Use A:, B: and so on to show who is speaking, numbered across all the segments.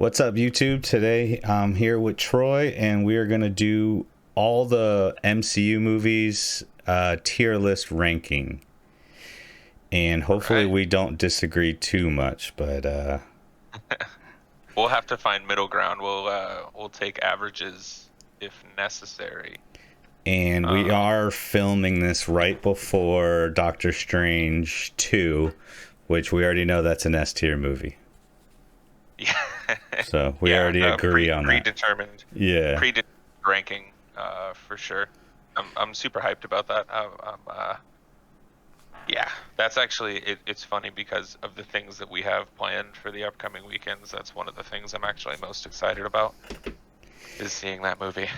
A: What's up, YouTube? Today I'm here with Troy, and we are going to do all the MCU movies tier list ranking. And hopefully
B: Right.
A: we don't disagree too much, but
B: We'll have to find middle ground. We'll take averages if necessary.
A: and we
B: Um,
A: are filming this right before Doctor Strange 2, which we already know that's an S tier movie.
B: yeah,
A: So we
B: yeah.
A: already agree on that.
B: Predetermined,
A: Yeah.
B: predetermined ranking. For sure. I'm super hyped about that. Yeah. That's actually it's funny because of the things that we have planned for the upcoming weekends. That's one of the things I'm actually most excited about is seeing that movie.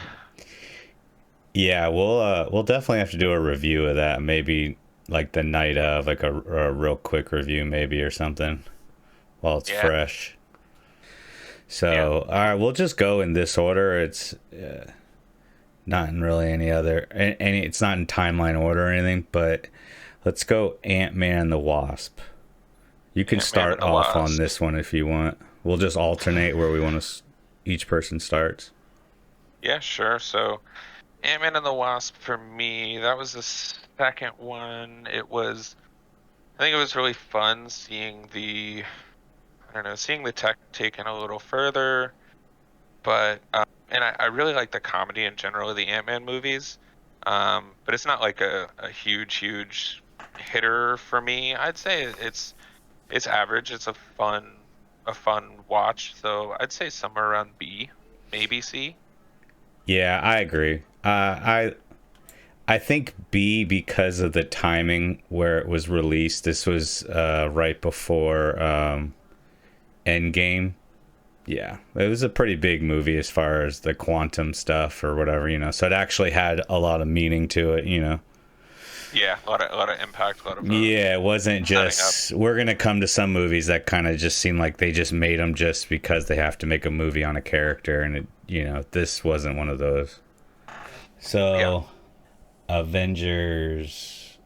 A: Yeah, we'll definitely have to do a review of that. Maybe like the night of, like a real quick review, maybe or something, while it's
B: Yeah.
A: fresh.
B: Yeah.
A: So, all right, we'll just go in this order. It's not in really any other, any. It's not in timeline order or anything. But let's go Ant-Man and the Wasp. You can
B: Ant-Man
A: start
B: and the
A: off on
B: Wasp.
A: this one if you want. We'll just alternate where we want to. Each person starts.
B: Yeah, sure. So. Ant-Man and the Wasp for me, that was the second one. I think it was really fun seeing I don't know, seeing the tech taken a little further. But, and I really like the comedy in general of the Ant-Man movies. But it's not like a huge hitter for me. I'd say it's average. It's a fun watch. So I'd say somewhere around B, maybe C.
A: Yeah, I agree. I think B because of the timing where it was released. This was right before Endgame. Yeah, it was a pretty big movie as far as the quantum stuff or whatever, So it actually had a lot of meaning to it.
B: Yeah, a lot of impact, a lot of
A: Yeah, it wasn't
B: setting up.
A: just we're gonna come to some movies that kind of just seem like they just made them just because they have to make a movie on a character, and this wasn't one of those.
B: Yeah.
A: So, Avengers.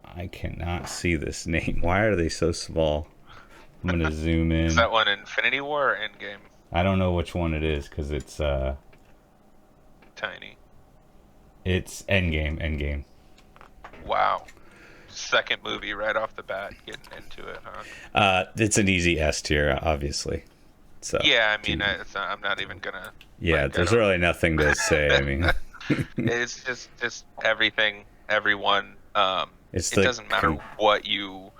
A: I cannot see this name. Why are they so small? I'm gonna zoom
B: Is
A: in.
B: that one Infinity War or Endgame?
A: I don't know which one it is because
B: Tiny.
A: it's Endgame. Endgame.
B: Wow. Second movie right off the bat, getting into it, huh?
A: It's an easy S tier, obviously. So,
B: Yeah, I mean,
A: dude,
B: I'm not even gonna
A: yeah,
B: like. I
A: there's
B: don't.
A: really nothing to say. I mean,
B: It's just everything, everyone.
A: it's
B: It
A: the
B: doesn't matter what you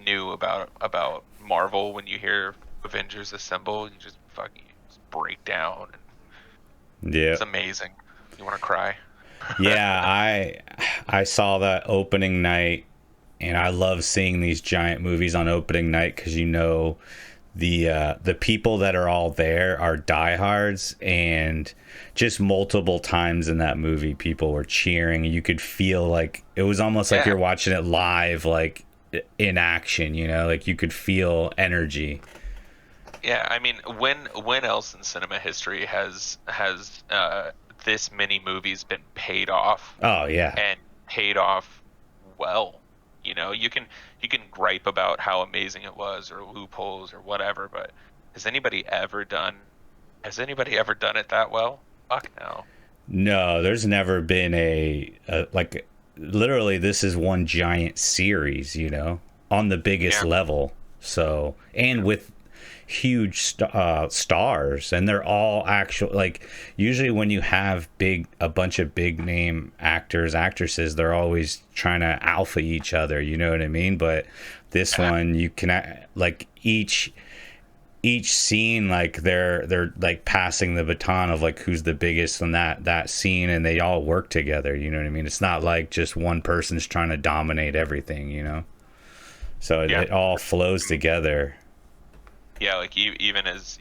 B: knew about Marvel when you hear Avengers Assemble. You just fucking just break down.
A: yeah,
B: It's amazing. You want to cry?
A: yeah. I saw that opening night, and I love seeing these giant movies on opening night because the people that are all there are diehards, and just multiple times in that movie people were cheering. You could feel like it was almost like
B: Yeah.
A: you're watching it live, like in action, like you could feel energy.
B: Yeah, I mean, when else in cinema history has this many movies been paid off
A: Oh yeah.
B: and paid off well? You can gripe about how amazing it was or loopholes or whatever, but has anybody ever done has anybody ever done it that well? Fuck no.
A: No, there's never been a like, literally this is one giant series, on the biggest
B: Yeah.
A: level. So, and
B: Yeah.
A: with huge stars, and they're all actual, like, usually when you have a bunch of big name actors, actresses, they're always trying to alpha each other, you know what I mean? But this
B: Yeah.
A: one, you can, like, each scene, like, they're like passing the baton of like who's the biggest in that scene, and they all work together, you know what I mean? It's not like just one person's trying to dominate everything. So
B: Yeah.
A: it all flows together.
B: Yeah, like even as,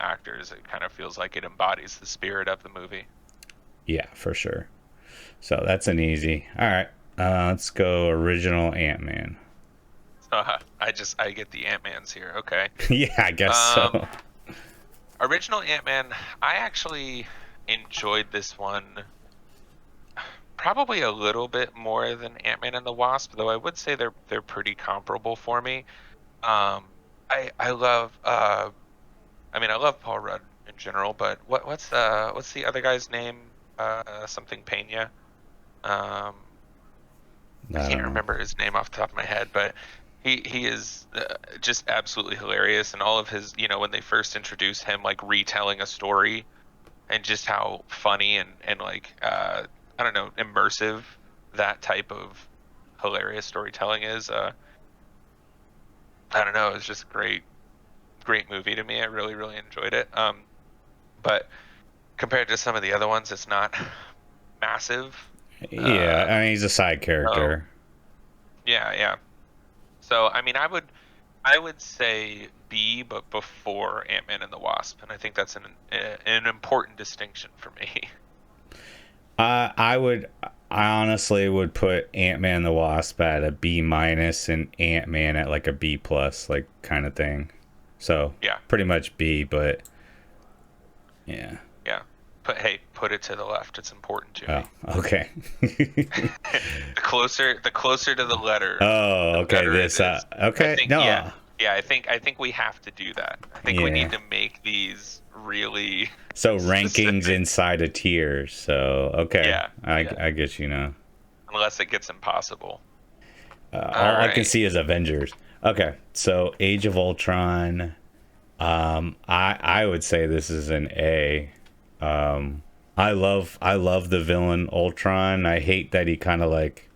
B: actors, it kind of feels like it embodies the spirit of the movie.
A: Yeah, for sure. So that's an easy. All right, let's go original Ant-Man.
B: I get the Ant-Mans here. Okay.
A: Yeah, I guess
B: Um,
A: so.
B: Original Ant-Man, I actually enjoyed this one probably a little bit more than Ant-Man and the Wasp, though I would say they're pretty comparable for me. Um, I love I mean, I love Paul Rudd in general, but what's the other guy's name? Something Pena. Um, I
A: I
B: can't
A: don't know.
B: remember his name off the top of my head, but he is just absolutely hilarious, and all of his, when they first introduce him, like retelling a story, and just how funny and like I don't know, immersive that type of hilarious storytelling is. I don't know, it's just great movie to me. I really really enjoyed it. But compared to some of the other ones, it's not massive.
A: Yeah,
B: Uh,
A: I mean he's a side
B: so
A: character.
B: yeah, yeah. So I mean, I would say B, but before Ant-Man and the Wasp, and I think that's an important distinction for me.
A: I would. I honestly would put Ant Man the Wasp at a B minus and Ant Man at like a B plus, like kind of thing. So
B: Yeah,
A: pretty much B, but yeah.
B: yeah. Put it to the left. It's important to
A: Oh,
B: me.
A: okay.
B: The closer to the letter,
A: Oh,
B: the
A: okay.
B: better it
A: This.
B: is. I
A: Okay.
B: think, yeah,
A: No.
B: yeah. I think we have to do that. I think we
A: Yeah.
B: need to make these really
A: So rankings
B: specific.
A: inside of tiers. So okay,
B: Yeah, yeah.
A: I get you now.
B: Unless it gets impossible. All
A: All I can
B: right.
A: see is Avengers. Okay, so Age of Ultron. I would say this is an A. I love the villain Ultron. I hate that he kind of like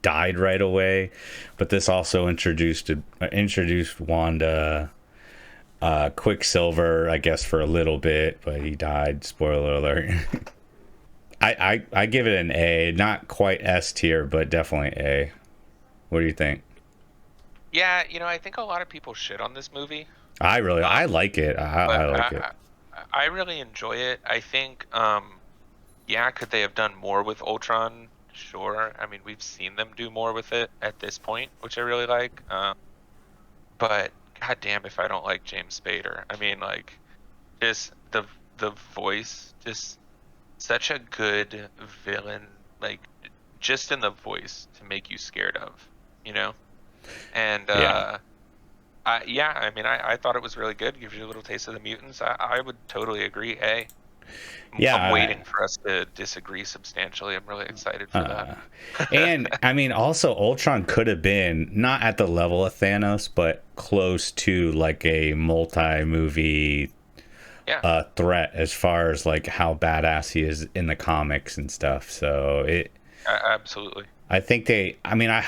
A: died right away, but this also introduced Wanda, Quicksilver, I guess for a little bit, but he died. Spoiler alert. I give it an A, not quite S tier, but definitely A. What do you think?
B: Yeah, I think a lot of people shit on this movie.
A: I
B: Um,
A: like it. I
B: but
A: like it.
B: I really enjoy it. I think, yeah, could they have done more with Ultron? Sure. I mean, we've seen them do more with it at this point, which I really like. But goddamn, if I don't like James Spader. I mean, like, just the voice, just such a good villain, like just in the voice to make you scared of, you know? And
A: Yeah.
B: yeah, I mean, I thought it was really good. Gives you a little taste of the mutants. I would totally agree. I'm
A: Yeah.
B: waiting for us to disagree substantially. I'm really excited for that.
A: Uh, and I mean, also Ultron could have been not at the level of Thanos, but close to like a multi-movie
B: Yeah,
A: threat as far as like how badass he is in the comics and stuff. So
B: absolutely.
A: I think I mean, I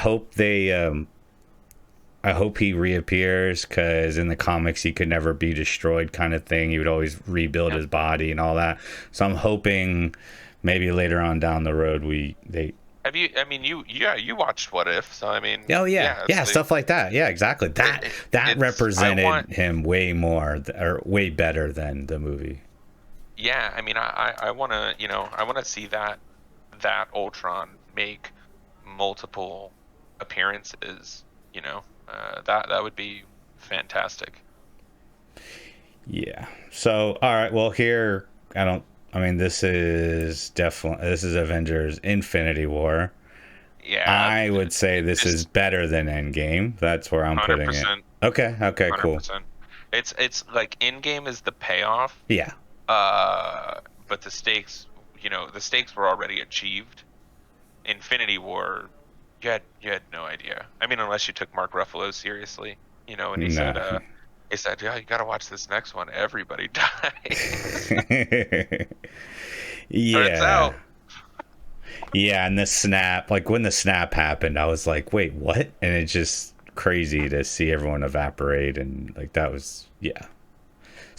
A: hope he reappears because in the comics he could never be destroyed, kind of thing. He would always rebuild
B: Yeah.
A: his body and all that. So I'm hoping maybe later on down the road we they.
B: Have you? I mean, yeah, you watched What If, so I mean,
A: Oh yeah,
B: yeah, it's
A: yeah,
B: like
A: stuff like that. Yeah, exactly. That
B: it's. I
A: represented
B: want.
A: him way more or way better than the movie.
B: Yeah, I mean, I want to, I want to see that Ultron make multiple appearances. That would be fantastic.
A: Yeah. So all right, well here I don't. I mean, this is Avengers Infinity War.
B: Yeah,
A: I would say this is
B: just
A: better than Endgame. That's where I'm
B: hundred
A: putting it.
B: percent,
A: Okay, okay,
B: hundred
A: cool.
B: percent. It's like Endgame is the payoff,
A: Yeah.
B: uh, but the stakes were already achieved. Infinity War, you had no idea. I mean, unless you took Mark Ruffalo seriously, and
A: No.
B: he said, yeah, you got to watch this next one. Everybody dies. Turns
A: Yeah.
B: out,
A: Yeah, and the snap, like when the snap happened, I was like, "Wait, what?" And it's just crazy to see everyone evaporate and like that was yeah.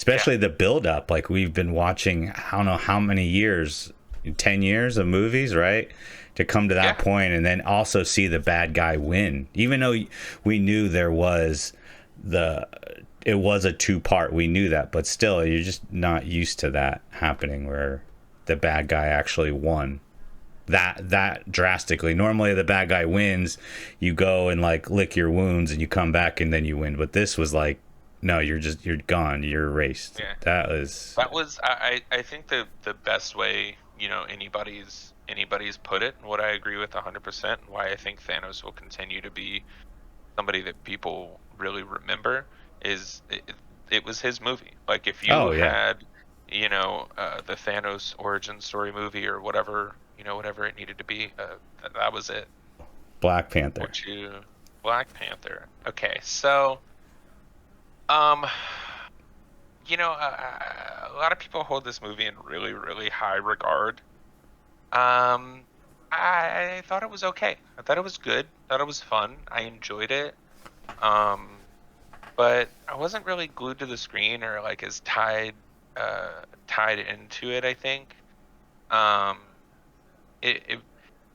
B: yeah,
A: Especially the build up, like we've been watching I don't know how many years, 10 years of movies, right? To come to that
B: yeah,
A: point and then also see the bad guy win. Even though we knew the it was a two-part, we knew that, but still you're just not used to that happening where the bad guy actually won that drastically. Normally the bad guy wins, you go and like lick your wounds and you come back and then you win. But this was like, no, you're gone, you're erased.
B: yeah.
A: That was
B: That was I think the best way anybody's put it, and what I agree with 100%, and why I think Thanos will continue to be somebody that people really remember is it was his movie. Like if you
A: Oh yeah,
B: had, the Thanos origin story movie or whatever, whatever it needed to be, that was it.
A: Black Panther.
B: Would you Black Panther? Okay, so um, a lot of people hold this movie in really, really high regard. Um, I thought it was okay. I thought it was good. Thought it was fun. I enjoyed it. Um, but I wasn't really glued to the screen or like as tied into it, I think. Um, it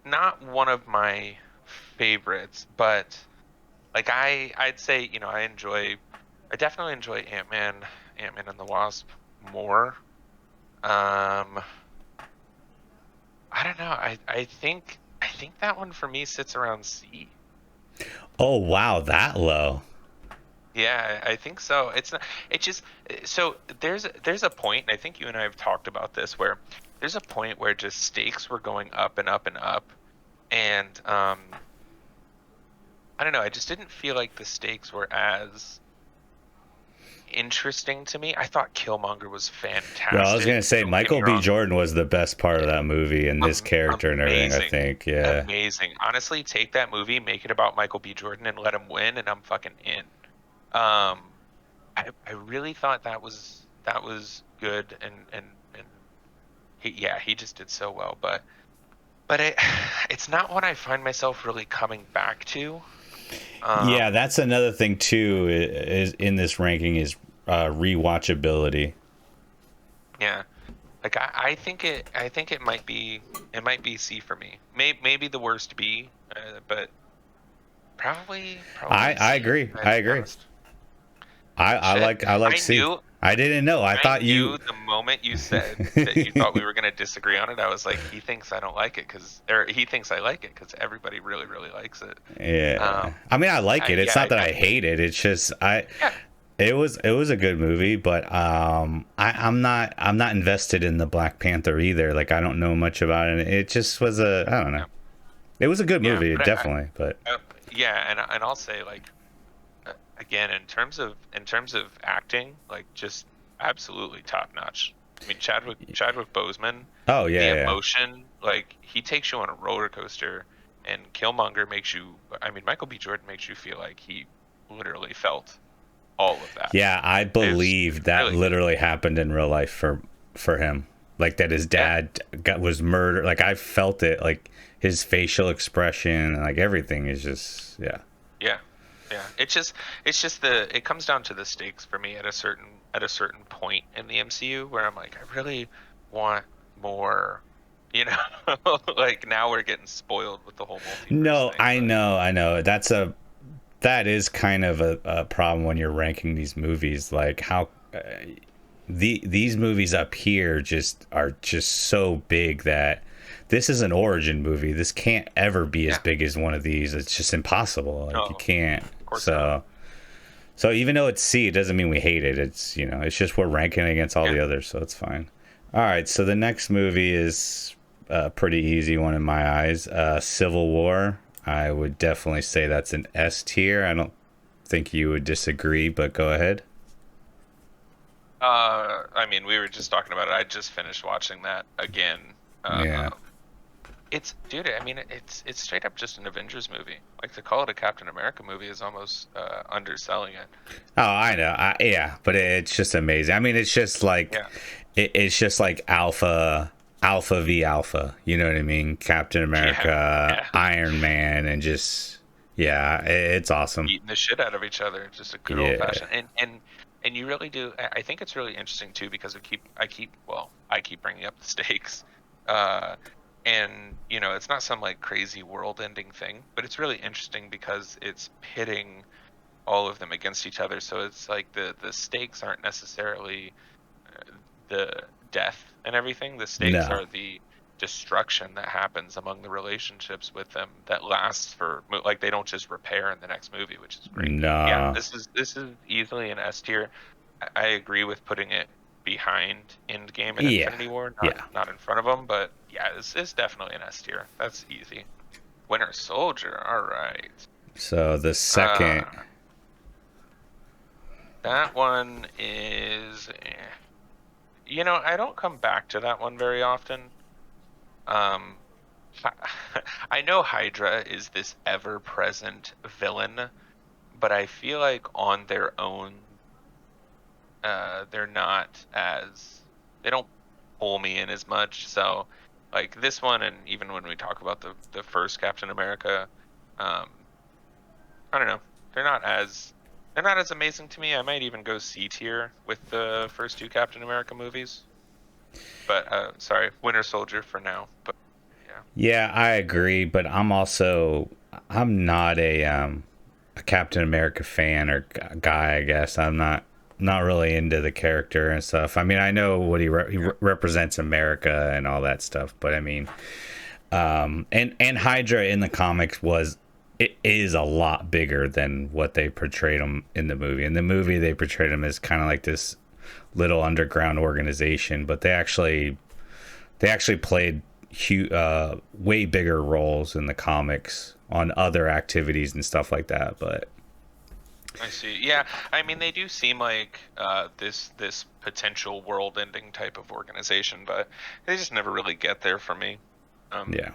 B: not one of my favorites, but like I'd say, I definitely enjoy Ant-Man and the Wasp more. Um, I don't know. I think that one for me sits around C.
A: Oh wow, that low.
B: Yeah, I think so. It's not. It just so there's a point, and I think you and I have talked about this, where there's a point where just stakes were going up and up and up, and I don't know. I just didn't feel like the stakes were as interesting to me. I thought Killmonger was
A: Well, I was gonna
B: fantastic.
A: say
B: Don't get me
A: Michael B.
B: wrong.
A: Jordan was the best part of that movie and his character and everything. I
B: Amazing.
A: think, yeah,
B: Amazing. Honestly, take that movie, make it about Michael B. Jordan, and let him win, and I'm fucking in. Um, I really thought that was good, and he just did so well. But it's not one I find myself really coming back to.
A: yeah.
B: Um,
A: That's another thing too. Is in this ranking is rewatchability.
B: yeah. Like I think it might be C for me. Maybe the worst B, but probably
A: I
B: C.
A: agree.
B: To
A: I
B: be
A: agree.
B: honest. Shit.
A: I like
B: I
A: C.
B: knew
A: I didn't know. I
B: I
A: thought
B: knew
A: you.
B: the moment you said that you thought we were going to disagree on it. I was like, he thinks I don't like it or he thinks I like it because everybody really, really likes it.
A: Yeah.
B: Um,
A: I mean, I like it. It's
B: yeah,
A: not that
B: I
A: I
B: knew.
A: hate it. It's just I.
B: Yeah,
A: It was a good movie, but I'm not invested in the Black Panther either. Like I don't know much about it. It just was a I don't know.
B: yeah,
A: It was a good
B: yeah.
A: movie,
B: But
A: definitely. But
B: yeah, and I'll say like again in terms of acting, like just absolutely top notch. I mean, Chadwick Boseman,
A: oh yeah,
B: the
A: yeah.
B: emotion, like he takes you on a roller coaster, and Killmonger makes you. I mean, Michael B. Jordan makes you feel like he literally felt all of that.
A: Yeah, I
B: It's
A: believe that
B: really good.
A: literally happened in real life for him. Like that his
B: Yeah,
A: dad was murdered. Like I felt it. Like his facial expression, like everything is just yeah.
B: yeah, yeah. It comes down to the stakes for me at a certain point in the MCU where I'm like, I really want more. You know, like now we're getting spoiled with the whole multiverse
A: No,
B: thing, but
A: I know. That is kind of a problem when you're ranking these movies. Like how these movies up here just are just so big that this is an origin movie. This can't ever be as
B: yeah,
A: big as one of these. It's just impossible. Like you
B: no,
A: can't.
B: of course not.
A: So even though it's C, it doesn't mean we hate it. It's it's just we're ranking against all
B: Yeah.
A: the others, so it's fine. All right, so the next movie is a pretty easy one in my eyes. Civil War. I would definitely say that's an S tier. I don't think you would disagree, but go ahead.
B: I mean, we were just talking about it. I just finished watching that again.
A: Yeah.
B: Dude. I mean, it's straight up just an Avengers movie. Like to call it a Captain America movie is almost underselling it.
A: Oh, I know. Yeah, but it's just amazing. I mean, it's just like
B: Yeah,
A: it's just like Alpha v Alpha. You know what I mean? Captain
B: yeah,
A: America,
B: yeah.
A: Iron Man, and just yeah, it's awesome.
B: Beating the shit out of each other. Just a good old
A: Yeah.
B: fashioned. And you really do. I think it's really interesting too because I keep bringing up the stakes. Uh, and it's not some like crazy world-ending thing, but it's really interesting because it's pitting all of them against each other. So it's like the stakes aren't necessarily the death and everything. The stakes
A: No.
B: are the destruction that happens among the relationships with them that lasts for like they don't just repair in the next movie, which is great. Yeah,
A: No.
B: this is easily an S tier. I agree with putting it behind Endgame and
A: Yeah.
B: Infinity War, not
A: Yeah.
B: not in front of them, but yeah, it's definitely an S tier. That's easy. Winter Soldier, all right.
A: So the
B: Uh,
A: second
B: That one is, I don't come back to that one very often. Um, I know Hydra is this ever-present villain, but I feel like on their own, they're not as they don't pull me in as much. So, like this one, and even when we talk about the first Captain America, um, I don't know, they're not as they're not as amazing to me. I might even go C tier with the first two Captain America movies. But sorry, Winter Soldier for now. But yeah,
A: Yeah, I agree, but I'm not a Captain America fan or guy, I guess. I'm not really into the character and stuff. I mean, I know what he represents America and all that stuff, but I mean, and Hydra in the comics it is a lot bigger than what they portrayed him in the movie. In the movie, they portrayed him as kind of like this little underground organization, but they actually played way bigger roles in the comics on other activities and stuff like that. But
B: I see. Yeah, I mean they do seem like this potential world-ending type of organization, but they just never really get there for me. Um,
A: yeah,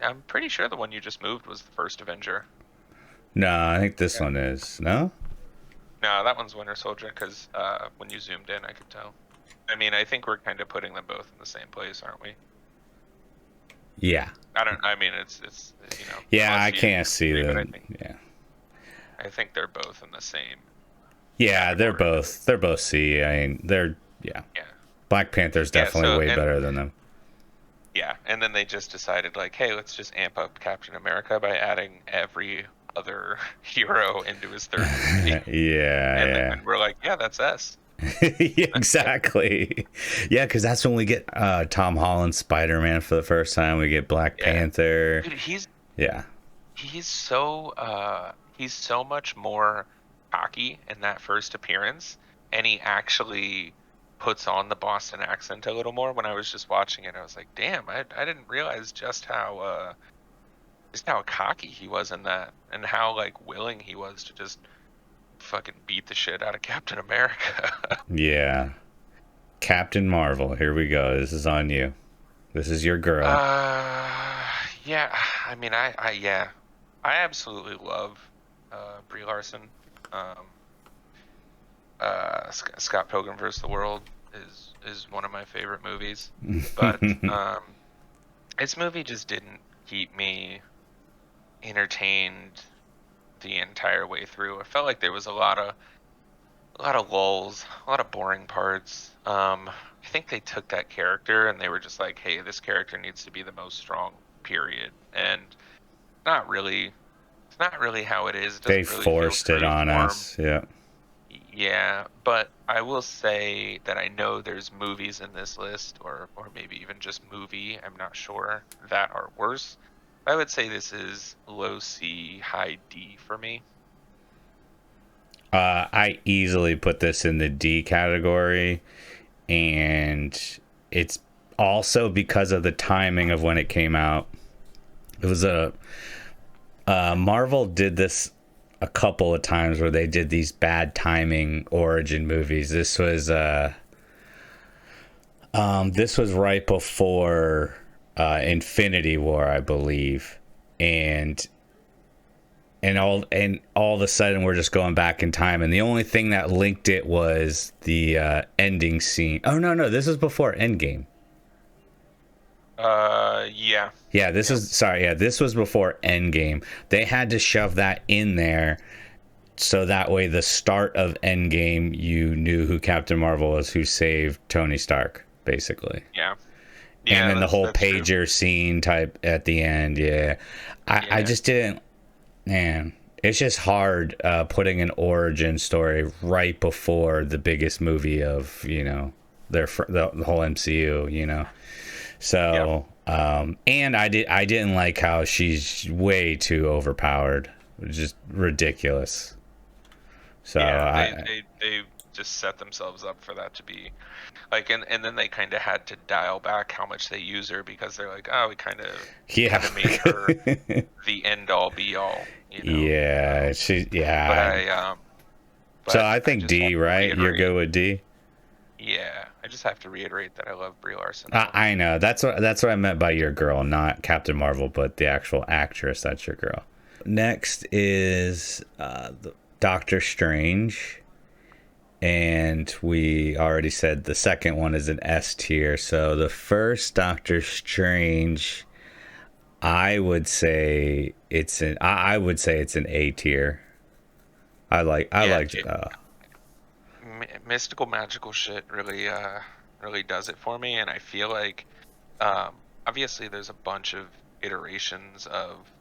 B: I'm pretty sure the one you just moved was the first Avenger.
A: no, I think this
B: Yeah.
A: one is no.
B: No, that one's Winter Soldier because when you zoomed in, I could tell. I mean, I think we're kind of putting them both in the same place, aren't we?
A: Yeah,
B: I don't. I mean, it's
A: yeah,
B: unless
A: I
B: you
A: can't see
B: disagree, but
A: the. Yeah,
B: I think they're both in the same
A: yeah, they're
B: category.
A: both C. I mean, yeah.
B: Yeah.
A: Black Panther's
B: Yeah.
A: definitely
B: So
A: way
B: and
A: better than them.
B: yeah, and then they just decided like, hey, let's just amp up Captain America by adding every other hero into his third movie, and
A: Yeah,
B: then we're like, yeah, that's us.
A: yeah, exactly. Yeah, because that's when we get Tom Holland Spider-Man for the first time. We get Black
B: Yeah,
A: Panther.
B: dude,
A: Yeah,
B: he's so much more cocky in that first appearance, and he actually puts on the Boston accent a little more. When I was just watching it, I was like, damn, I didn't realize just how cocky he was in that, and how like willing he was to just fucking beat the shit out of Captain America.
A: yeah. Captain Marvel. Here we go. This is on you. This is your girl.
B: Yeah, I mean, yeah, I absolutely love Brie Larson. Um, Scott Pilgrim vs. the World is one of my favorite movies, but this movie just didn't keep me entertained the entire way through. I felt like there was a lot of lulls, a lot of boring parts. I think they took that character and they were just like, hey, this character needs to be the most strong, period. And not really, it's not really how it is. It
A: They
B: doesn't really feel
A: forced it
B: true
A: on
B: for him.
A: us. Yeah.
B: Yeah, but I will say that I know there's movies in this list, or maybe even just movie, I'm not sure, that are worse. I would say this is low C, high D for me.
A: I easily put this in the D category, and it's also because of the timing of when it came out. It was Marvel did this a couple of times where they did these bad timing origin movies. This was right before Infinity War, I believe, and all of a sudden we're just going back in time, and the only thing that linked it was the ending scene. Oh no, this is before Endgame.
B: Yeah,
A: Yeah, this
B: yeah,
A: is sorry. Yeah, this was before Endgame. They had to shove that in there so that way the start of Endgame, you knew who Captain Marvel was, who saved Tony Stark, basically.
B: yeah,
A: And
B: yeah.
A: then the whole
B: That's true.
A: pager scene type at the end. Yeah, I
B: Yeah,
A: just didn't. Man, it's just hard putting an origin story right before the biggest movie of the whole MCU.
B: yeah,
A: So and I didn't like how she's way too overpowered, just ridiculous. So
B: yeah. They
A: I
B: they they just set themselves up for that to be like, and then they kind of had to dial back how much they use her because they're like, oh, we
A: yeah.
B: kind of made her the end all be all.
A: Yeah, she
B: But
A: yeah. So
B: but
A: I
B: I
A: think
B: just have
A: D,
B: to
A: right? You're
B: reiterate.
A: good with D.
B: Yeah, I just have to reiterate that I love Brie Larson though.
A: I know that's what I meant by your girl, not Captain Marvel, but the actual actress. That's your girl. Next is Doctor Strange, and we already said the second one is an S tier. So the first Doctor Strange, I would say it's an A tier. I
B: Yeah,
A: liked
B: mystical magical shit really really does it for me, and I feel like um obviously there's a bunch of iterations of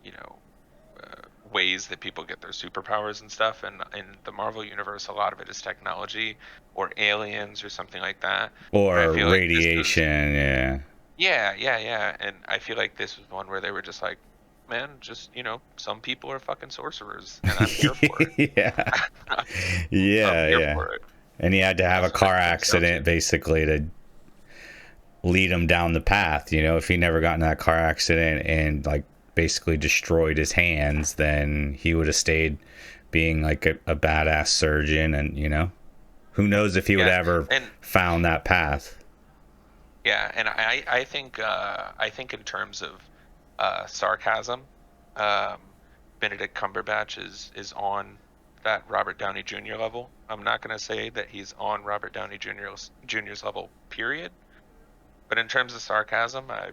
B: you know ways that people get their superpowers and stuff, and in the Marvel universe a lot of it is technology or aliens or something like that, but I
A: or
B: feel like this is
A: radiation. Yeah.
B: yeah, and I feel like this was one where they were just like, man, just some people are fucking sorcerers and I'm here for
A: Yeah.
B: it. I'm
A: Yeah,
B: here
A: yeah.
B: for it.
A: And he had to have a
B: That's what it
A: car
B: comes down to.
A: accident basically to lead him down the path. If he never got in that car accident and like basically destroyed his hands, then he would have stayed being like a badass surgeon. And who knows if he would
B: Yeah,
A: ever
B: and
A: found that path.
B: yeah, and I think in terms of sarcasm, um, Benedict Cumberbatch is on that Robert Downey Jr. level. I'm not gonna say that he's on Robert Downey Jr.'s level, period. But in terms of sarcasm, I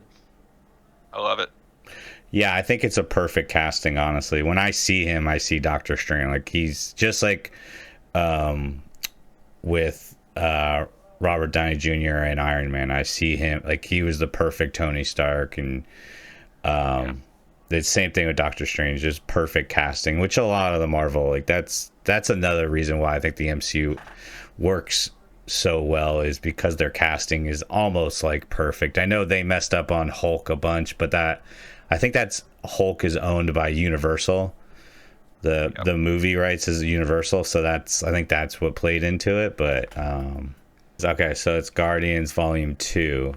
B: love it.
A: Yeah, I think it's a perfect casting, honestly. When I see him, I see Doctor Strange. Like he's just like um with Robert Downey Jr. and Iron Man. I see him like he was the perfect Tony Stark, and
B: Yeah,
A: the same thing with Doctor Strange, just perfect casting. Which a lot of the Marvel, like that's another reason why I think the MCU works so well, is because their casting is almost like perfect. I know they messed up on Hulk a bunch, but I think that's Hulk is owned by Universal. The
B: yep.
A: the movie rights is Universal, so I think that's what played into it. But okay, so it's Guardians Volume 2.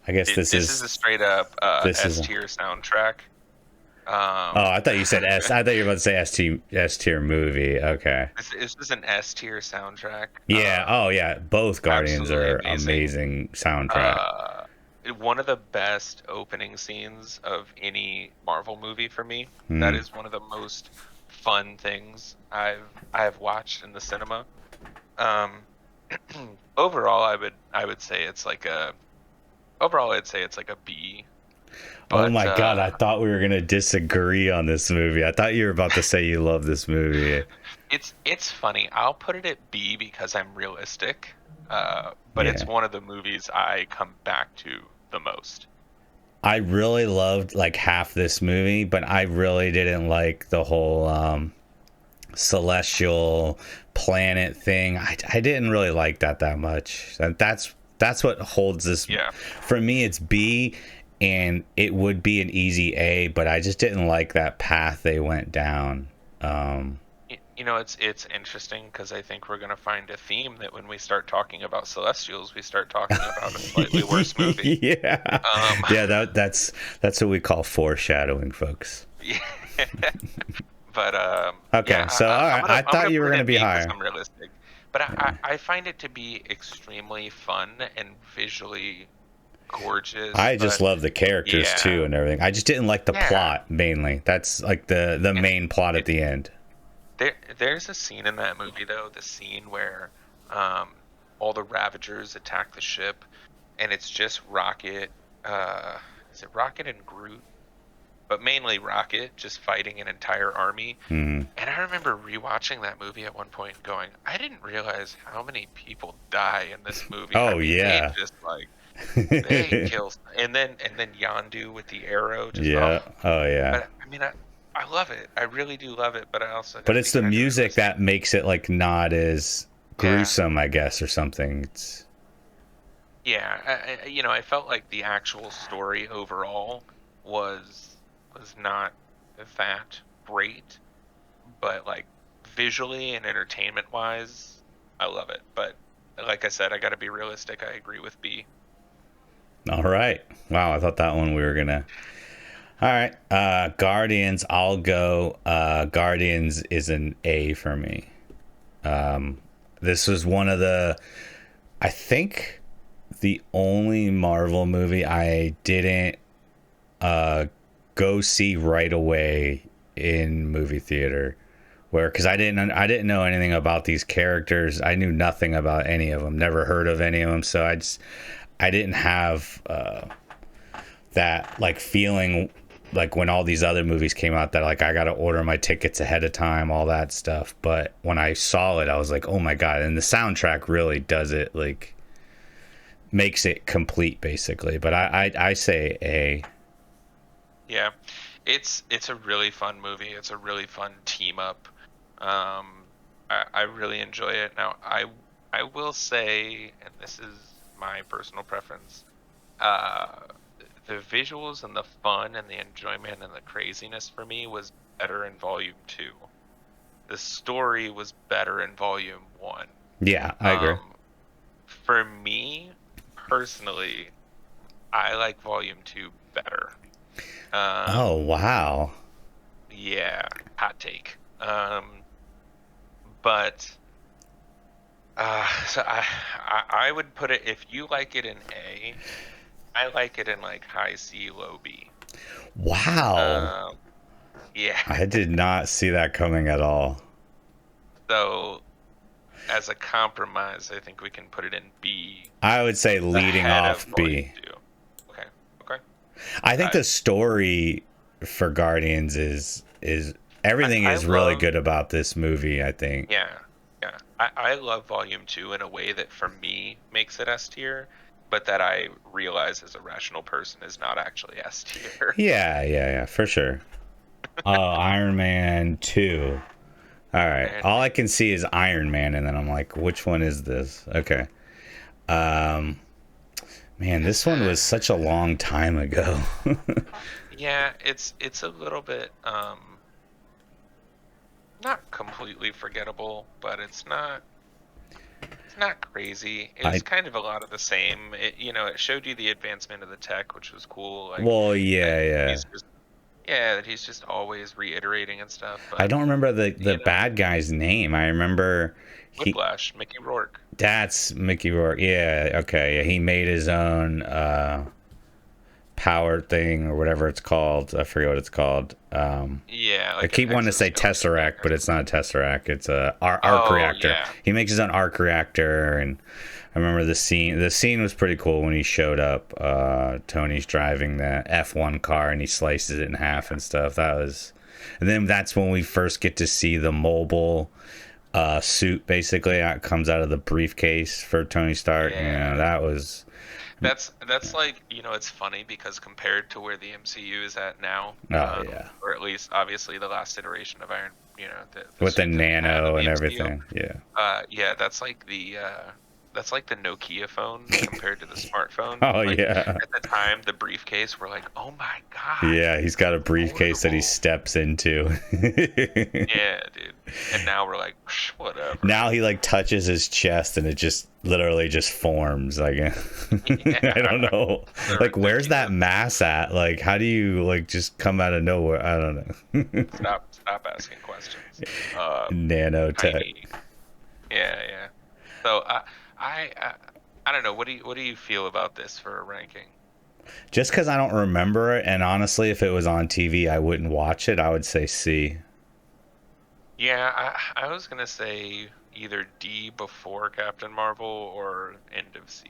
A: I guess
B: This is a straight up
A: this is
B: S tier soundtrack.
A: oh,
B: Um,
A: I thought you said S. I thought you were about to say S tier movie. Okay.
B: this is an S tier soundtrack.
A: Yeah. Oh, yeah. Both Guardians
B: Absolutely
A: are
B: amazing.
A: amazing soundtrack.
B: Uh, One of the best opening scenes of any Marvel movie for me. That
A: Hmm.
B: is one of the most fun things I have watched in the cinema. Um, overall, I would say it's like a overall I'd say it's like a B.
A: Oh
B: But
A: my God, I thought we were gonna disagree on this movie. I thought you were about to say you love this movie.
B: it's funny. I'll put it at B because I'm realistic. But it's
A: Yeah.
B: one of the movies I come back to the most.
A: I really loved like half this movie, but I really didn't like the whole celestial planet thing. I didn't really like that much. That's what holds this.
B: Yeah.
A: For me, it's B, and it would be an easy A, but I just didn't like that path they went down.
B: It's interesting because I think we're going to find a theme that when we start talking about Celestials, we start talking about a slightly worse movie.
A: Yeah,
B: Um,
A: yeah. That's what we call foreshadowing, folks.
B: yeah. But
A: Okay,
B: yeah,
A: so all
B: I'm
A: right,
B: gonna
A: I
B: I'm
A: thought
B: gonna
A: you
B: put
A: were
B: it
A: gonna
B: at
A: be
B: B because
A: higher.
B: I'm realistic. But I find it to be extremely fun and visually gorgeous.
A: I just
B: But
A: love the characters
B: yeah,
A: too and everything. I just didn't like the
B: yeah,
A: plot mainly. That's like the
B: and
A: main plot at
B: it
A: the end.
B: there's a scene in that movie though, the scene where um all the Ravagers attack the ship, and it's just Rocket. Uh, is it Rocket and Groot? But mainly Rocket just fighting an entire army.
A: Hmm.
B: And I remember rewatching that movie at one point and going, I didn't realize how many people die in this movie. I
A: Oh
B: mean, they
A: yeah.
B: just like they kill, and then Yondu with the arrow, just oh.
A: Yeah. Oh yeah.
B: But I mean, I love it. I really do love it. But I also got
A: But
B: to
A: it's
B: be
A: the
B: kind of
A: music
B: realistic.
A: that makes it like not as
B: Yeah,
A: gruesome, I guess, or something. It's
B: yeah. I felt like the actual story overall was not that great, but like visually and entertainment wise, I love it. But like I said, I got to be realistic. I agree with B.
A: all right. Wow, I thought that one we were gonna All right. Guardians, I'll go. Guardians is an A for me. This was one of I think the only Marvel movie I didn't go see right away in movie theater, because I didn't know anything about these characters. I knew nothing about any of them, never heard of any of them, so I didn't have that like feeling like when all these other movies came out that like I got to order my tickets ahead of time, all that stuff. But when I saw it, I was like, oh my god! And the soundtrack really does it, like makes it complete basically. But I say A.
B: Yeah, it's a really fun movie. It's a really fun team up. I really enjoy it. Now I will say, and this is my personal preference, the visuals and the fun and the enjoyment and the craziness for me was better in Volume 2. The story was better in Volume 1.
A: Yeah, I agree.
B: For me, personally, I like Volume 2 better.
A: Oh, wow.
B: Yeah, hot take. But so I would put it, if you like it in A, I like it in like high C, low B.
A: Wow.
B: Yeah.
A: I did not see that coming at all.
B: So as a compromise, I think we can put it in B.
A: I would say leading off B.
B: Okay. Okay.
A: I think the story for Guardians is everything is really good about this movie, I think.
B: Yeah. Yeah. I love Volume 2 in a way that for me makes it S tier, but that I realize as a rational person is not actually S tier.
A: Yeah, for sure. Iron Man 2. All right. All I can see is Iron Man, and then I'm like, which one is this? Okay. Man, this one was such a long time ago.
B: Yeah, it's a little bit not completely forgettable, but it's not crazy. It's kind of a lot of the same. It showed you the advancement of the tech, which was cool. Like,
A: well, yeah.
B: That he's just always reiterating and stuff. But,
A: I don't remember the bad guy's name. I remember
B: Whiplash, Mickey Rourke.
A: That's Mickey Rourke. Yeah, okay. Yeah, he made his own power thing or whatever it's called. I forget what it's called.
B: Yeah,
A: like I keep wanting to say Tesseract, but it's not a Tesseract. It's a arc reactor. Yeah. He makes his own arc reactor, and I remember the scene. The scene was pretty cool when he showed up. Tony's driving the F1 car, and he slices it in half and stuff. And then that's when we first get to see the mobile suit. Basically, it comes out of the briefcase for Tony Stark. Yeah, that was.
B: That's like, it's funny because compared to where the MCU is at now, or at least obviously the last iteration of Iron,
A: with the nano and everything,
B: that's like the Nokia phone compared to the smartphone.
A: Oh,
B: like,
A: yeah.
B: At the time, the briefcase, we're like, oh my god.
A: Yeah, he's got a briefcase that he steps into.
B: Yeah, dude. And now we're like, whatever.
A: Now he like touches his chest and it just literally just forms. Like, I don't know. Like, where's that mass at? Like, how do you like just come out of nowhere? I don't know.
B: Stop asking questions.
A: Nanotech.
B: Yeah. So I don't know. What do you feel about this for a ranking?
A: Just because I don't remember it, and honestly, if it was on TV, I wouldn't watch it. I would say C.
B: Yeah, I was gonna say either D before Captain Marvel or end of C.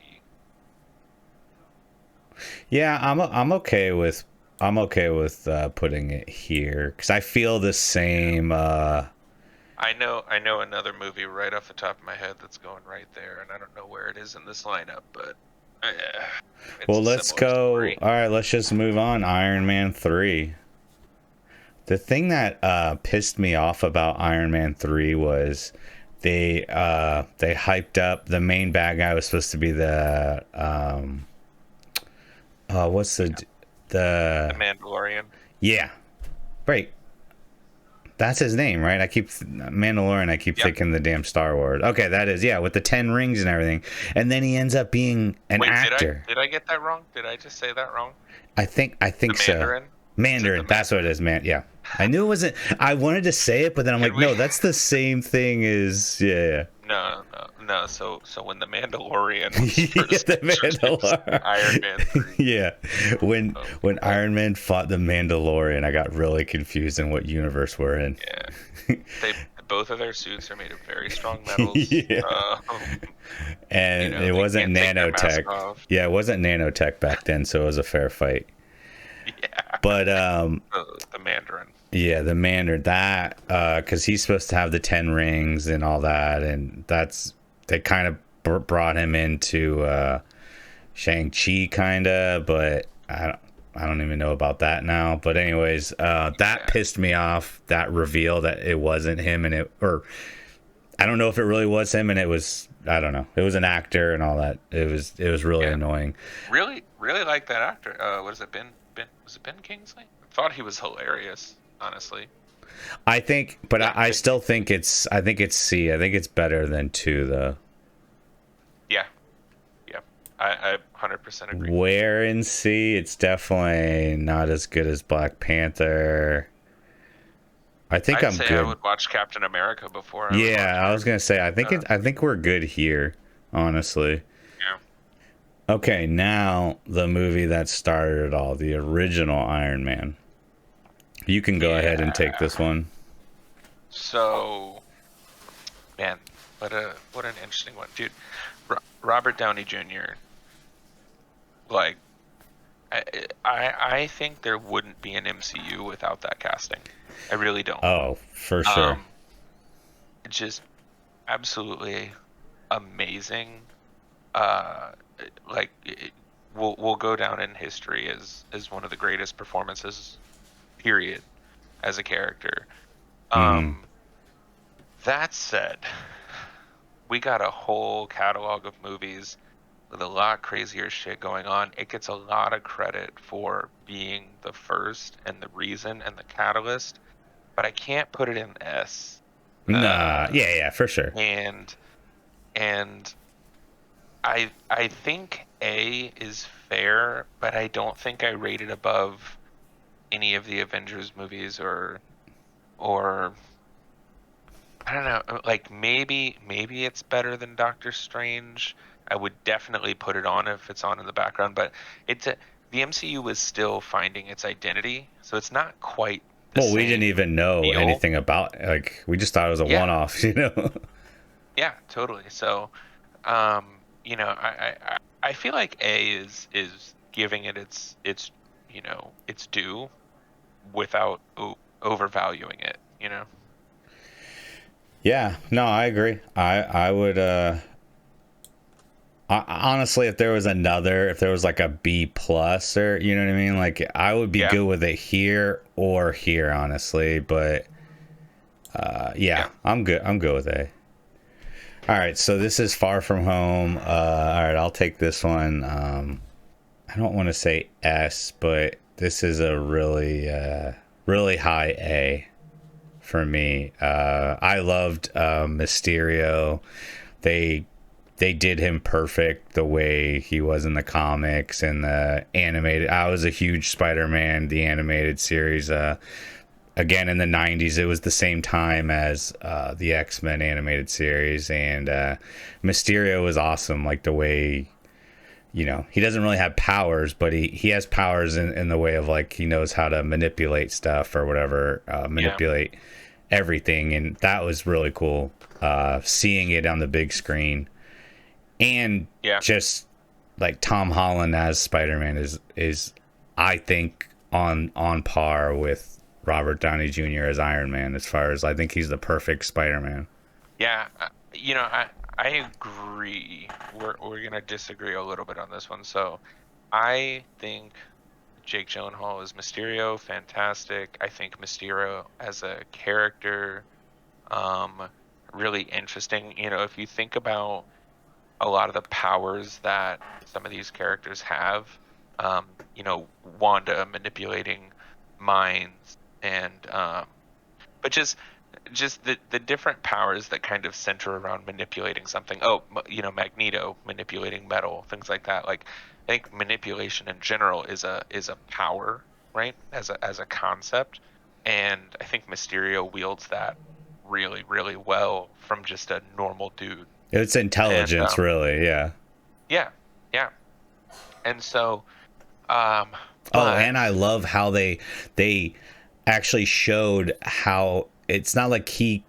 A: Yeah, I'm okay with putting it here because I feel the same.
B: I know another movie right off the top of my head that's going right there, and I don't know where it is in this lineup, but
A: well, let's go. Story. All right, let's just move on. Iron Man 3. The thing that pissed me off about Iron Man 3 was they hyped up the main bad guy was supposed to be the what's the
B: Mandalorian.
A: Yeah, right. That's his name, right? I keep thinking the damn Star Wars. Okay, that is, with the 10 rings and everything. And then he ends up being an actor.
B: Did I get that wrong? Did I just say that wrong?
A: I think so.
B: Is it the
A: Mandarin. That's what it
B: Mandarin?
A: is, man. Yeah. I knew it wasn't. I wanted to say it, but then I'm
B: Can
A: like,
B: we?
A: no, that's the same thing as. Yeah.
B: No. So when the Mandalorian was
A: Yeah,
B: first
A: the
B: introduced in
A: Mandalorian.
B: Iron Man 3,
A: Yeah.
B: oh
A: When
B: my god,
A: Iron Man fought the Mandalorian, I got really confused in what universe we're in.
B: yeah. They both of their suits are made of very strong metals.
A: Yeah. And it
B: They
A: wasn't
B: can't take their mask
A: nanotech.
B: off.
A: Yeah, it wasn't nanotech back then, so it was a fair fight.
B: Yeah,
A: But
B: the Mandarin.
A: yeah, the Mandarin, that because he's supposed to have the 10 rings and all that, and they kind of brought him into Shang-Chi kind of, but I don't even know about that now. But anyways, that
B: Yeah.
A: pissed me off, that reveal that it wasn't him, and it, or I don't know if it really was him, and it was, I don't know, it was an actor and all that. It was really
B: Yeah.
A: annoying.
B: Really like that actor. What is it? Was it Ben Kingsley? I thought he was hilarious, honestly.
A: I think, but
B: Yeah,
A: I still think I think it's C. I think it's better than 2 though.
B: Yeah. I 100% agree.
A: Where in C, it's definitely not as good as Black Panther. I think
B: I'd
A: I'm
B: say
A: good.
B: I would watch Captain America before I would watch
A: Yeah, I was gonna say I think we're good here, honestly.
B: Yeah.
A: Okay, now the movie that started it all, the original Iron Man. You can go ahead and take this one.
B: So, man, what an interesting one, dude. Robert Downey Jr. Like, I think there wouldn't be an MCU without that casting. I really don't.
A: Oh, for sure.
B: Just absolutely amazing. Uh, we'll go down in history as one of the greatest performances, period, as a character. That said, we got a whole catalog of movies with a lot crazier shit going on. It gets a lot of credit for being the first and the reason and the catalyst, but I can't put it in S.
A: Nah, yeah, for sure.
B: And I think A is fair, but I don't think I rate it above any of the Avengers movies or I don't know, like maybe it's better than Doctor Strange. I would definitely put it on if it's on in the background, but the MCU is still finding its identity, so it's not quite the
A: Well, we
B: same
A: didn't even know
B: feel.
A: anything about, like, we just thought it was a
B: Yeah.
A: one-off, you know?
B: Yeah, totally. So, I feel like A is giving it its its due without overvaluing it.
A: Yeah, no, I agree. I would honestly, if there was like a B plus, or you know what I mean, like I would be
B: Yeah.
A: good with it here or here, honestly. But yeah, I'm good with A. All right, so this is Far From Home. All right, I'll take this one. I don't want to say S, but this is a really high A for me. I loved Mysterio. They did him perfect the way he was in the comics and the animated. I was a huge Spider-Man, the animated series. Again, in the 90s, it was the same time as the X-Men animated series. And Mysterio was awesome, like the way, he doesn't really have powers, but he has powers in the way of, like, he knows how to manipulate stuff or whatever, manipulate everything. And that was really cool, seeing it on the big screen. And just like Tom Holland as Spider-Man is I think on par with Robert Downey Jr. as Iron Man, as far as I think he's the perfect Spider-Man.
B: Yeah, I agree. We're gonna disagree a little bit on this one. So, I think Jake Gyllenhaal is Mysterio, fantastic. I think Mysterio as a character, really interesting. If you think about a lot of the powers that some of these characters have, Wanda manipulating minds and but just the different powers that kind of center around manipulating something. Magneto manipulating metal, things like that. Like, I think manipulation in general is a power, right? As a concept, and I think Mysterio wields that really, really well from just a normal dude.
A: It's
B: And
A: intelligence, really. Yeah.
B: yeah, yeah. And so, um,
A: Oh,
B: but
A: and I love how they actually showed how it's not like he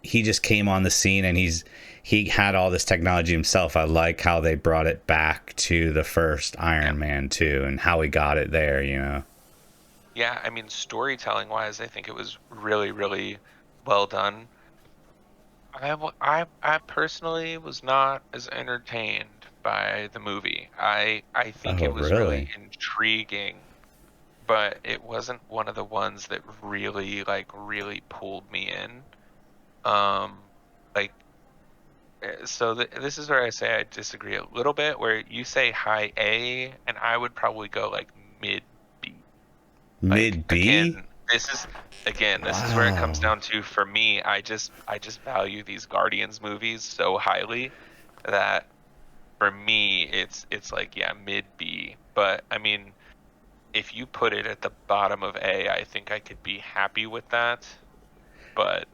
A: just came on the scene and he had all this technology himself. I like how they brought it back to the first
B: yeah,
A: Iron Man too, and how he got it there. You know.
B: yeah. I mean, storytelling wise, I think it was really, really well done. I personally was not as entertained by the movie. I think
A: Oh,
B: it was really
A: really?
B: intriguing, but it wasn't one of the ones that really really pulled me in. Um, like so this is where I say I disagree a little bit. Where you say high A, and I would probably go like mid B. Like
A: Mid B?
B: this is where it comes
A: Wow.
B: down to for me, I just value these Guardians movies so highly that for me it's like yeah, mid B. But I mean, if you put it at the bottom of A, I think I could be happy with that, but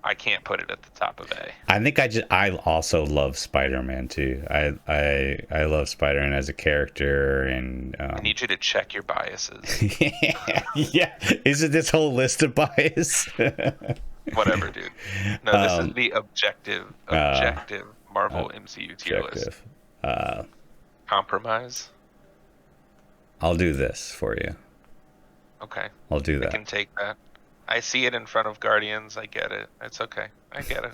B: I can't put it at the top of A.
A: I think I also love Spider-Man too. I love Spider-Man as a character, and
B: I need you to check your biases.
A: yeah. Is it this whole list of bias?
B: Whatever, dude. No, this is
A: um,
B: the
A: uh,
B: objective Marvel MCU tier list.
A: Objective. Uh,
B: Compromise.
A: I'll do this for you.
B: Okay.
A: I'll do
B: I
A: that.
B: can take that. I see it in front of Guardians. I get it. It's okay. I get it.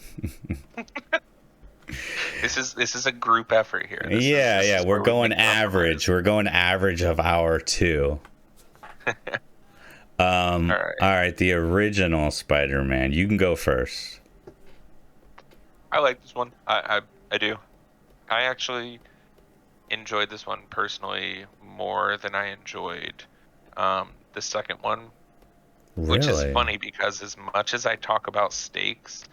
B: This is a group effort here.
A: Yeah,
B: This
A: yeah.
B: is
A: We're
B: where we
A: going
B: make
A: average.
B: compromise.
A: We're going average of hour two.
B: All right.
A: All right. The original Spider-Man. You can go first.
B: I like this one. I do. I actually enjoyed this one personally more than I enjoyed the second one, which is
A: Really?
B: funny because as much as I talk about stakes,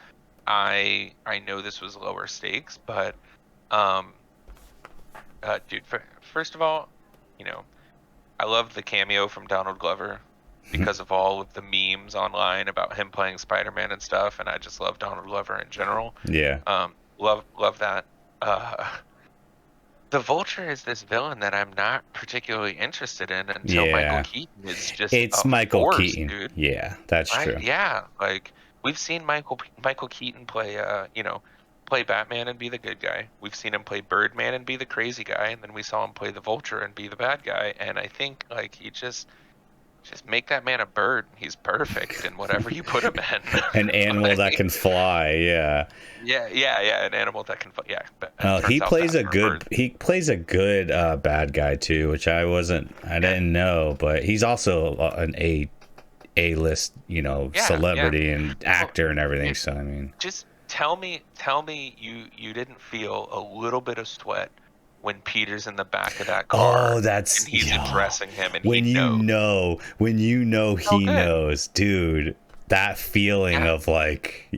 B: I know this was lower stakes, but um dude, first of all, you know, I love the cameo from Donald Glover because of all of the memes online about him playing Spider-Man and stuff, and I just love Donald Glover in general.
A: Yeah.
B: Love that. Uh, the Vulture is this villain that I'm not particularly interested in until Michael
A: Yeah.
B: Keaton is just
A: It's
B: a
A: Michael
B: force,
A: Keaton.
B: dude.
A: Yeah, that's
B: Right?
A: true.
B: Yeah, like we've seen Michael Keaton play play Batman and be the good guy. We've seen him play Birdman and be the crazy guy, and then we saw him play the Vulture and be the bad guy. And I think like he just make that man a bird. He's perfect in whatever you put him in.
A: An animal that
B: Like,
A: can fly. Yeah.
B: yeah, an animal that can fly. Yeah, but it
A: He
B: turns out
A: plays
B: bats
A: a
B: are birds.
A: good bad guy too, which I
B: Yeah,
A: didn't know, but he's also an A-list,
B: yeah.
A: celebrity and
B: Well,
A: actor and everything.
B: dude,
A: So I mean,
B: just tell me you didn't feel a little bit of sweat when Peter's in the back of that
A: oh,
B: car and he's addressing him and he knows.
A: when you know
B: So
A: he
B: good.
A: knows, dude, that feeling
B: Yeah.
A: of like,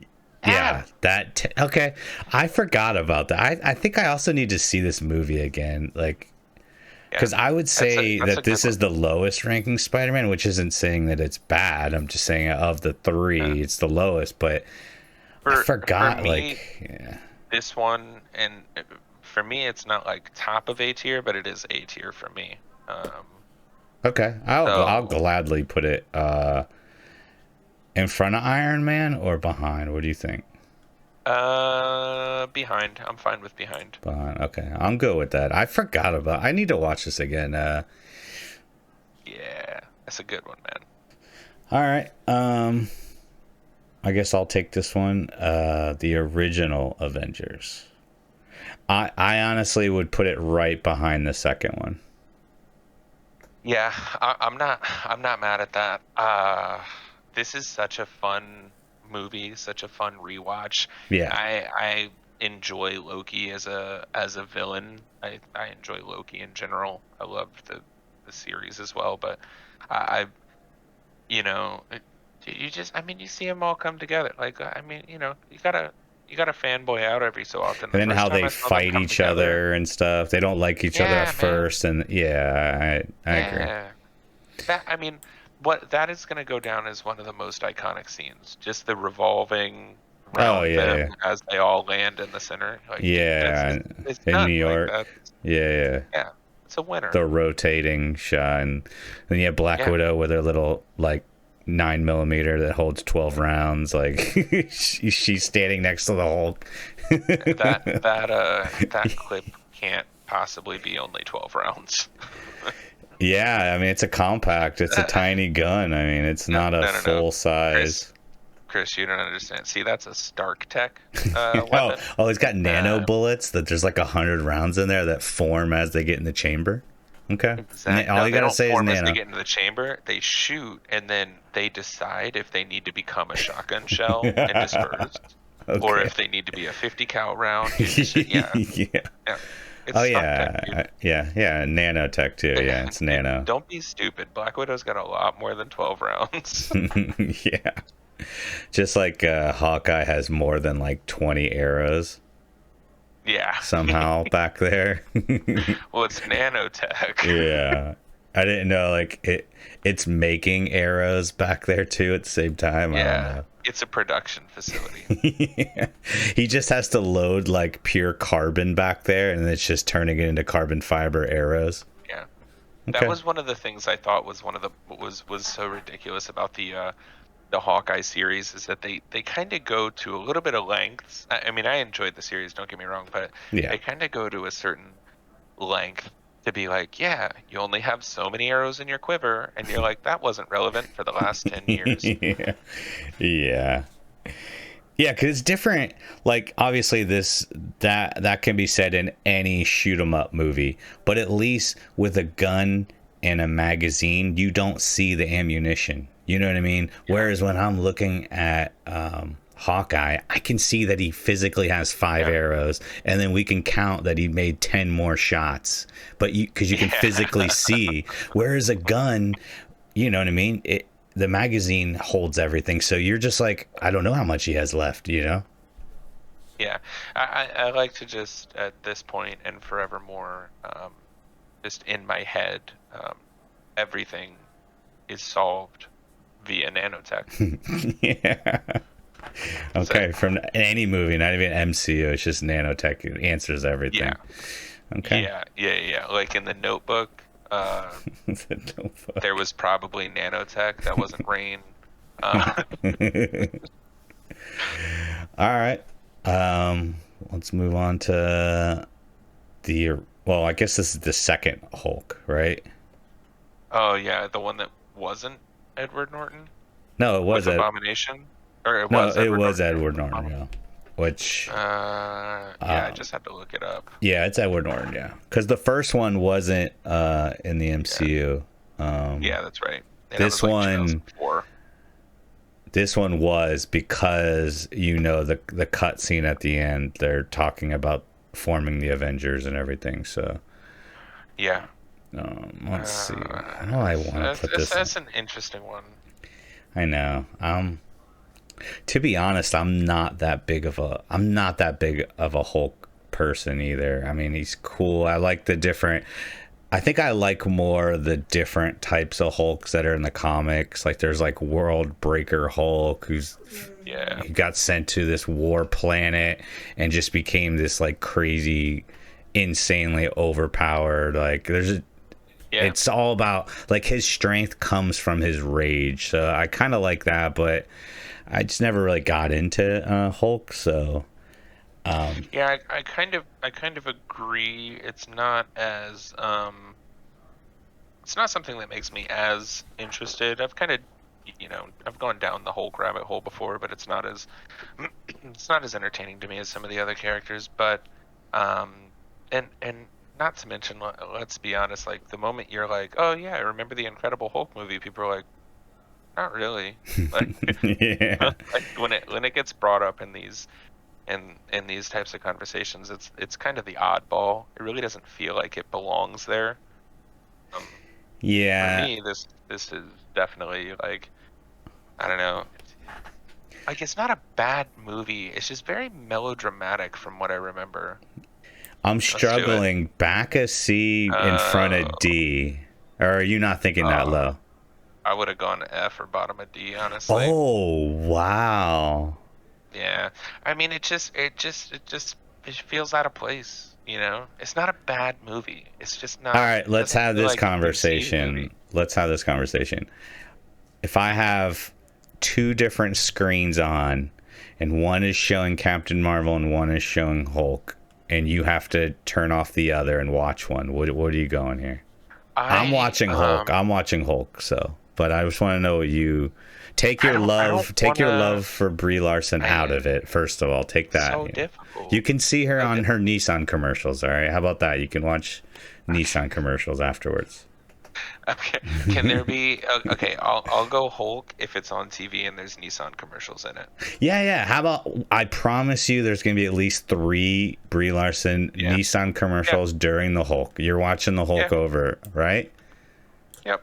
B: Yeah.
A: yeah, okay, I forgot about that. I think I also need to see this movie again, like.
B: Yeah.
A: Because I would say
B: That's a
A: that
B: good
A: this
B: one.
A: is the lowest ranking Spider-Man, which isn't saying that it's bad. I'm just saying of the
B: Yeah.
A: three, it's the lowest. But I
B: For
A: forgot,
B: me,
A: like, yeah.
B: this one and for me it's not like top of A tier, but it is A tier for me.
A: Okay, I'll
B: So
A: gladly put it in front of Iron Man or behind. What do you think?
B: behind. I'm fine with behind.
A: Behind. Okay, I'm good with that. I forgot about. I need to watch this again.
B: Yeah. That's a good one, man.
A: All right. I guess I'll take this one. The original Avengers. I honestly would put it right behind the second one.
B: Yeah, I'm not mad at that. This is such a fun movie, such a fun rewatch.
A: Yeah.
B: I enjoy Loki as a villain. I enjoy Loki in general. I love the series as well, but I you know you just I mean you see them all come together. Like I mean you gotta fanboy out every so often. The
A: And then
B: first
A: how
B: time
A: they
B: I saw them
A: fight
B: come
A: each
B: together,
A: other and stuff. They don't like each other at
B: yeah, man,
A: first, and yeah, I agree.
B: yeah. That I mean, what that is going to go down as one of the most iconic scenes. Just the revolving
A: Oh
B: around them
A: yeah,
B: as they all land in the center. Like, dude,
A: yeah,
B: it's
A: in New
B: done. Like
A: York.
B: that.
A: Yeah, yeah.
B: Yeah, it's a winner.
A: The rotating shot, and then you have Black
B: Yeah,
A: Widow with her little like 9 millimeter that holds 12 rounds. Like she's standing next to the Hulk.
B: that clip can't possibly be only 12 rounds.
A: Yeah, I mean it's a compact. It's a tiny gun. I mean it's
B: No,
A: not a
B: no, no, no.
A: full
B: Chris,
A: size.
B: Chris, you don't understand. See, that's a Stark Tech
A: Oh,
B: weapon.
A: oh, it's got nano
B: Uh,
A: bullets that there's like 100 rounds in there that form as they get in the chamber. Okay, all
B: No,
A: you
B: they
A: gotta
B: don't
A: say is
B: form as they
A: nano.
B: get into the chamber. They shoot, and then they decide if they need to become a shotgun shell and disperse, or
A: Okay.
B: if they need to be a 50 cal round. You just, yeah,
A: Yeah.
B: yeah. It's
A: Oh
B: Stark Tech, dude.
A: yeah, yeah. Nanotech too. Yeah, it's
B: Dude,
A: nano.
B: don't be stupid. Black Widow's got a lot more than 12 rounds.
A: Yeah, just like Hawkeye has more than like 20 arrows
B: Yeah.
A: somehow back there.
B: Well, it's nanotech.
A: Yeah, I didn't know like it's making arrows back there too at the same time. I don't
B: Yeah.
A: know.
B: It's a production facility.
A: Yeah. He just has to load like pure carbon back there, and it's just turning it into carbon fiber arrows.
B: Yeah. That
A: Okay.
B: was one of the things I thought was one of the was so ridiculous about the Hawkeye series is that they kind of go to a little bit of lengths. I mean, I enjoyed the series, don't get me wrong, but
A: Yeah.
B: they kind of go to a certain length to be like, yeah, you only have so many arrows in your quiver, and you're like, that wasn't relevant for the last 10 years.
A: Yeah. Yeah. Yeah, because it's different. Like, obviously, that can be said in any shoot 'em up movie, but at least with a gun and a magazine, you don't see the ammunition. You know what I mean? Whereas when I'm looking at Hawkeye, I can see that he physically has five
B: Yeah.
A: arrows, and then we can count that he made 10 more shots. But because you can physically see, whereas a gun, you know what I mean? The magazine holds everything, so you're just like, I don't know how much he has left, you know?
B: Yeah, I like to just at this point and forevermore, just in my head, everything is solved via nanotech.
A: Yeah. Okay,
B: So,
A: from any movie, not even MCU, it's just nanotech. It answers everything.
B: yeah,
A: Okay.
B: yeah. Like in the Notebook, there was probably nanotech that wasn't rain. Uh,
A: All right. Let's move on to well, I guess this is the second Hulk, right?
B: oh yeah, the one that wasn't Edward Norton
A: No, it was
B: with Abomination, or it
A: no,
B: was
A: it
B: Edward
A: was
B: Norton.
A: Edward Norton, yeah. Which
B: Yeah, I just had to look it up.
A: yeah, it's Edward Norton, yeah. Because the first one wasn't in the MCU.
B: Yeah, that's right. And
A: This
B: it was like
A: one
B: 2004.
A: This one was because the cut scene at the end. They're talking about forming the Avengers and everything. So
B: Yeah.
A: let's see. How do I want to put this?
B: That's an interesting one.
A: I know. To be honest, I'm not that big of a Hulk person either. I mean, he's cool. I like the different. I think I like more the different types of Hulks that are in the comics. Like there's like World Breaker Hulk, he got sent to this war planet and just became this like crazy, insanely overpowered. Like it's all about like his strength comes from his rage. So I kind of like that, but I just never really got into Hulk. So
B: Yeah, I kind of agree. It's not something that makes me as interested. I've kind of, I've gone down the Hulk rabbit hole before, but it's not as it's not as entertaining to me as some of the other characters. But and not to mention, let's be honest, like the moment you're like, oh yeah, I remember the Incredible Hulk movie, people are like, not really. Like,
A: yeah.
B: like when it gets brought up in these types of conversations, it's kind of the oddball. It really doesn't feel like it belongs there. For
A: Yeah.
B: me, this is definitely like, I don't know. Like it's not a bad movie. It's just very melodramatic from what I remember.
A: I'm
B: Let's do it.
A: struggling back a C in front of D. Or are you not thinking that low?
B: I would have gone F or bottom of D, honestly.
A: Oh, wow.
B: Yeah. I mean, it feels out of place, you know? It's not a bad movie. It's just
A: All
B: not,
A: right,
B: it
A: let's
B: doesn't
A: have
B: feel
A: this
B: like a MCU
A: conversation.
B: movie.
A: Let's have this conversation. If I have two different screens on, and one is showing Captain Marvel and one is showing Hulk, and you have to turn off the other and watch one, what are you going here? I'm
B: I,
A: watching Hulk. I'm watching Hulk. So, but I just want to know what you
B: I don't
A: take your
B: wanna,
A: love for Brie Larson out of it. First of all, take
B: it's
A: that.
B: so
A: You
B: difficult.
A: can see her
B: So
A: on her
B: difficult.
A: Nissan commercials. All right, how about that? You can watch Nissan commercials afterwards.
B: Okay. Can there be, okay, I'll go Hulk if it's on TV and there's Nissan commercials in it.
A: Yeah, yeah. How about I promise you there's going to be at least 3 Brie Larson
B: Yeah.
A: Nissan
B: Yeah.
A: commercials during the Hulk. You're watching the Hulk
B: Yeah.
A: over, right?
B: Yep.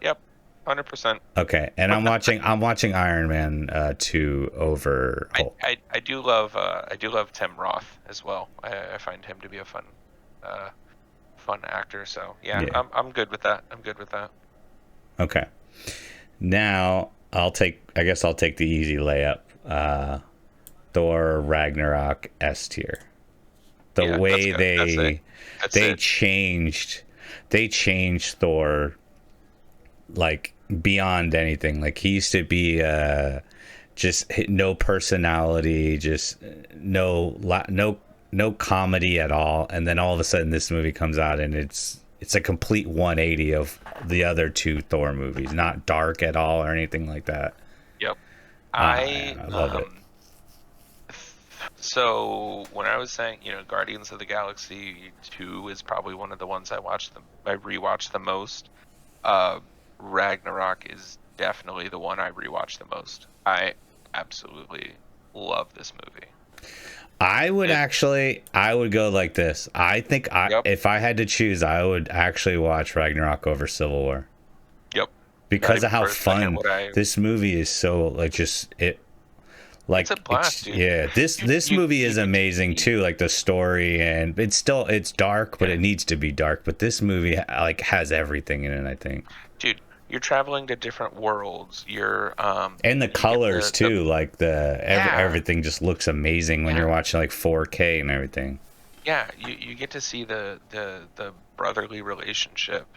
B: Yep. 100%.
A: Okay. And I'm watching Iron Man 2 over Hulk.
B: I do love Tim Roth as well. I find him to be a uh fun actor. So yeah,
A: Yeah.
B: I'm good with that. I'm good with that.
A: Okay. Now, I guess I'll take the easy layup. Thor Ragnarok S tier. The
B: Yeah, that's
A: way
B: good. That's it. That's
A: they
B: it.
A: changed they changed Thor like beyond anything. Like he used to be just no personality, just no comedy at all, and then all of a sudden this movie comes out and it's a complete 180 of the other 2 Thor movies. Not dark at all or anything like that.
B: Yep. I
A: I love it.
B: So when I was saying, Guardians of the Galaxy 2 is probably one of the ones I rewatched the most. Ragnarok is definitely the one I rewatched the most. I absolutely love this movie.
A: I would go like this. I think
B: Yep.
A: if I had to choose, I would actually watch Ragnarok over Civil War
B: Yep. Not
A: because of
B: even
A: how
B: for a second
A: fun
B: would I.
A: this movie is. So like just it
B: It's a
A: like
B: blast, dude.
A: yeah, this movie
B: You
A: is
B: get to
A: amazing
B: see,
A: too. Like the story, and it's dark, but
B: yeah,
A: it needs to be dark. But this movie like has everything in it, I think.
B: dude. You're traveling to different worlds.
A: And the
B: You get
A: colors
B: the
A: too, like
B: yeah,
A: everything just looks amazing when you're
B: yeah,
A: watching like 4K and everything.
B: yeah. You get to see the brotherly relationship,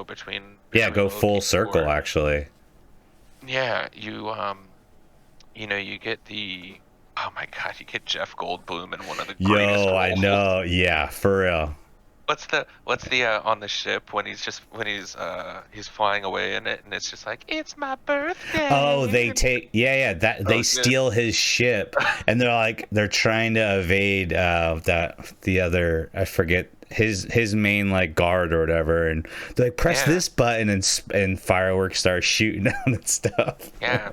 B: between
A: Yeah, go
B: Loki
A: full
B: and
A: circle
B: Thor.
A: actually.
B: Yeah, you get the, oh my God, you get Jeff Goldblum in one of the greatest
A: Yo, I
B: roles.
A: know. Yeah, for real.
B: What's the on the ship when he's flying away in it, and it's just like, it's my
A: Oh,
B: birthday.
A: they take yeah, that they
B: So good.
A: steal his ship and they're trying to evade that the other I forget his main like guard or whatever, and they're like press
B: Yeah,
A: this button and fireworks start shooting out and stuff.
B: yeah.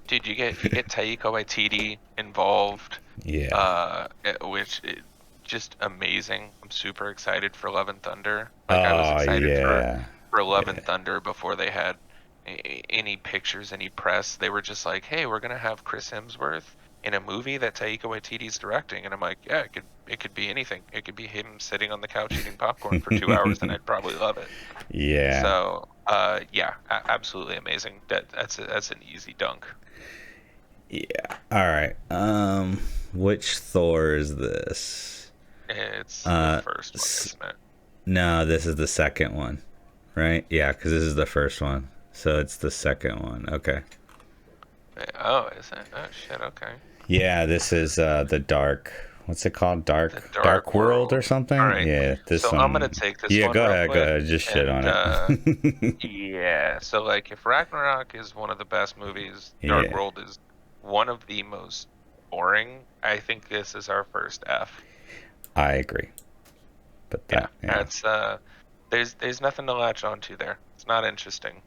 B: Dude, you get Taika Waititi involved,
A: Yeah.
B: which is just amazing. I'm super excited for Love and Thunder. Like I was
A: Oh
B: excited
A: yeah.
B: for Love
A: Yeah.
B: and Thunder before they had any pictures, any press. They were just like, "Hey, we're gonna have Chris Hemsworth in a movie that Taika Waititi's directing," and I'm like, "Yeah, it could be anything. It could be him sitting on the couch eating popcorn for 2 hours, and I'd probably love it."
A: Yeah.
B: So, yeah, absolutely amazing. That's an easy dunk.
A: Yeah. All right. Which Thor is this?
B: It's the
A: Uh
B: first one,
A: s-
B: isn't it?
A: no, this is the second one. Right? Yeah, cuz this is the first one. So it's the second one. Okay.
B: Oh, is it? Oh shit. Okay.
A: Yeah, this is the dark. What's it called?
B: The
A: Dark
B: Dark
A: World
B: World.
A: or
B: All
A: something?
B: right.
A: Yeah, this
B: So I'm gonna
A: one.
B: take this
A: Yeah,
B: one real
A: go
B: quick,
A: ahead. Just shit
B: and
A: on it.
B: yeah. So like, if Ragnarok is one of the best movies, Dark
A: Yeah,
B: World is one of the most boring. I think this is our first F.
A: I agree. But
B: Yeah,
A: yeah.
B: that's there's nothing to latch onto there. It's not interesting.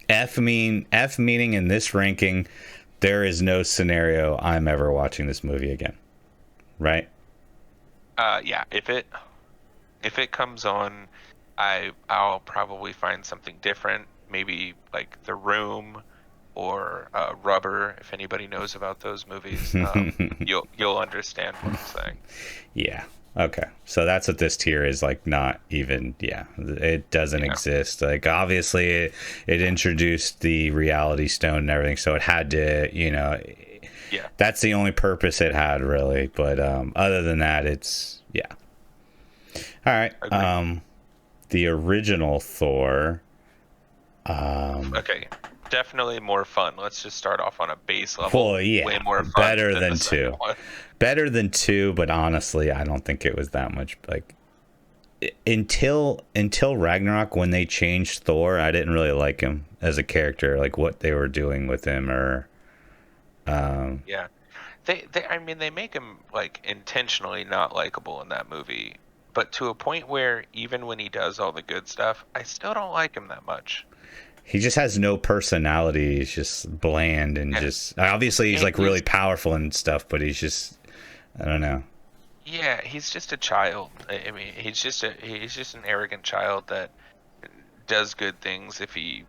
A: F meaning in this ranking, there is no scenario I'm ever watching this movie again. Right?
B: Yeah. If it comes on, I'll probably find something different. Maybe like The Room or Rubber. If anybody knows about those movies, you'll understand what I'm saying.
A: Yeah. Okay, so that's what this tier is like. Not even, yeah, it doesn't
B: Yeah.
A: exist. Like obviously, it introduced the reality stone and everything, so it had to,
B: Yeah.
A: that's the only purpose it had really. But other than that, it's yeah. All right.
B: Agreed.
A: The original Thor.
B: Okay. Definitely more fun. Let's just start off on a base level.
A: Well, yeah,
B: Way more fun
A: better
B: than the
A: than
B: second
A: two.
B: one.
A: Better than two, but honestly, I don't think it was that much. Like until Ragnarok, when they changed Thor, I didn't really like him as a character. Like what they were doing with him, or
B: Yeah. I mean, they make him like intentionally not likable in that movie, but to a point where even when he does all the good stuff, I still don't like him that much.
A: he just has no personality. He's just bland and
B: Yeah.
A: just obviously he's
B: And
A: like really powerful and stuff, but he's just I don't know.
B: yeah, he's just a child. I mean, he's just an arrogant child that does good things if he's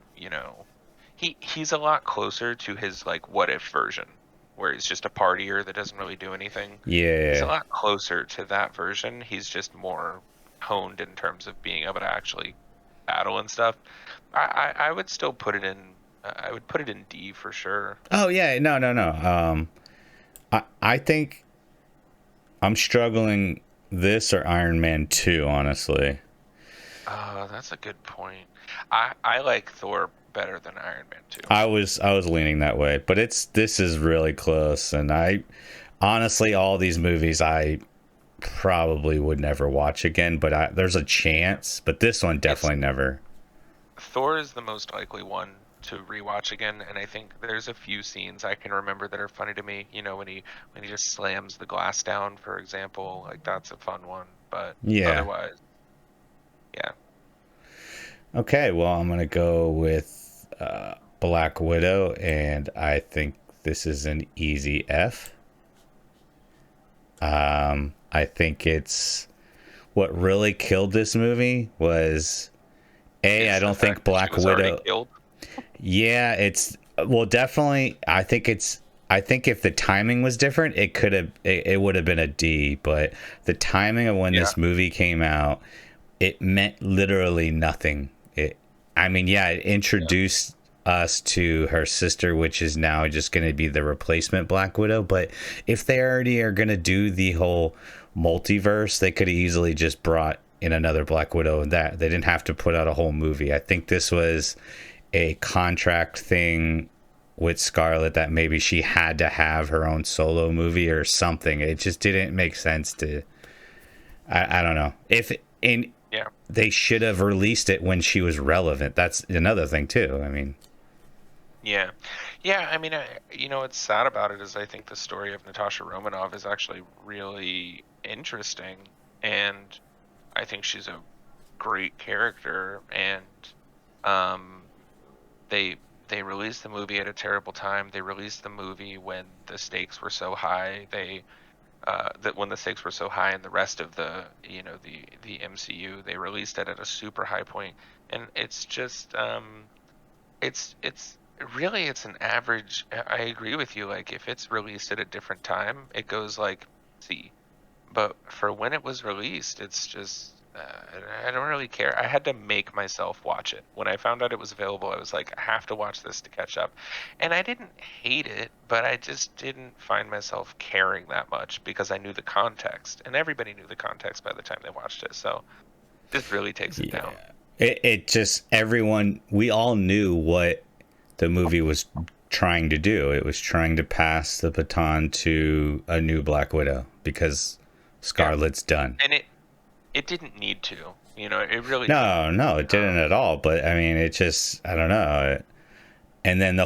B: a lot closer to his like what if version, where he's just a partier that doesn't really do anything. He's a
A: Yeah.
B: lot closer to that version. He's just more honed in terms of being able to actually battle and stuff. I would still put it in. I would put it in D for sure.
A: Oh yeah. No. No. No. I think I'm struggling this or Iron Man 2, honestly.
B: That's a good point. I like Thor better than Iron Man 2.
A: I was leaning that way, but this is really close, and I honestly all these movies I probably would never watch again, but there's a chance, but this one
B: It's
A: definitely never.
B: Thor is the most likely one to rewatch again, and I think there's a few scenes I can remember that are funny to me. You know, when he just slams the glass down, for example, like that's a fun one. But
A: Yeah.
B: otherwise, yeah.
A: Okay, well, I'm gonna go with Black Widow, and I think this is an easy F. I think it's what really killed this movie was
B: It's
A: I
B: the
A: don't think
B: fact that she
A: Black
B: was already
A: Widow.
B: killed.
A: Yeah, it's well, definitely. I think if the timing was different, it would have been a D. But the timing of when
B: Yeah,
A: this movie came out, it meant literally nothing. I mean, yeah, it
B: yeah,
A: introduced us to her sister, which is now just going to be the replacement Black Widow. But if they already are going to do the whole multiverse, they could have easily just brought in another Black Widow, and that they didn't have to put out a whole movie. I think this was a contract thing with Scarlett that maybe she had to have her own solo movie or something. It just didn't make sense to. I don't know if in
B: yeah.
A: they should have released it when she was relevant. That's another thing too. I mean,
B: Yeah, yeah. I mean, what's sad about it is I think the story of Natasha Romanoff is actually really interesting, and I think she's a great character. And um, they they released the movie at a terrible time. They released the movie when the stakes were so high. That when the stakes were so high in the rest of the MCU, they released it at a super high point, and it's just it's really it's an average. I agree with you. Like if it's released at a different time, it goes like C. But for when it was released, it's just I don't really care. I had to make myself watch it. When I found out it was available, I was like, I have to watch this to catch up. And I didn't hate it, but I just didn't find myself caring that much because I knew the context, and everybody knew the context by the time they watched it. So this really takes it
A: yeah,
B: down.
A: it just everyone we all knew what the movie was trying to do. It was trying to pass the baton to a new Black Widow because
B: Yeah,
A: Scarlett's done.
B: and it didn't need to. It really didn't.
A: No, no, it didn't at all. But I mean, it just I don't know. And then the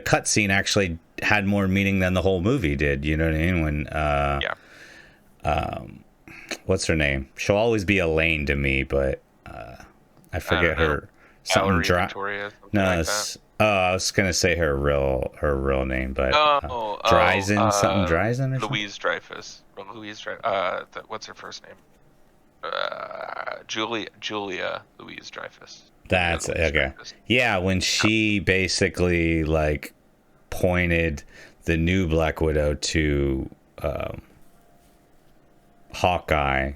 A: cut scene actually had more meaning than the whole movie did. You know what I mean? When
B: Yeah.
A: what's her name? She'll always be Elaine to me, but I
B: I don't
A: forget
B: know.
A: her something.
B: Valerie Victoria, something
A: No,
B: like that.
A: I was gonna say her real name, but something Dreisen or something.
B: Louise Dreyfus. What's her first name? Julia Louise Dreyfus. Julia
A: That's
B: Louise
A: okay.
B: Dreyfus.
A: Yeah, when she basically like pointed the new Black Widow to Hawkeye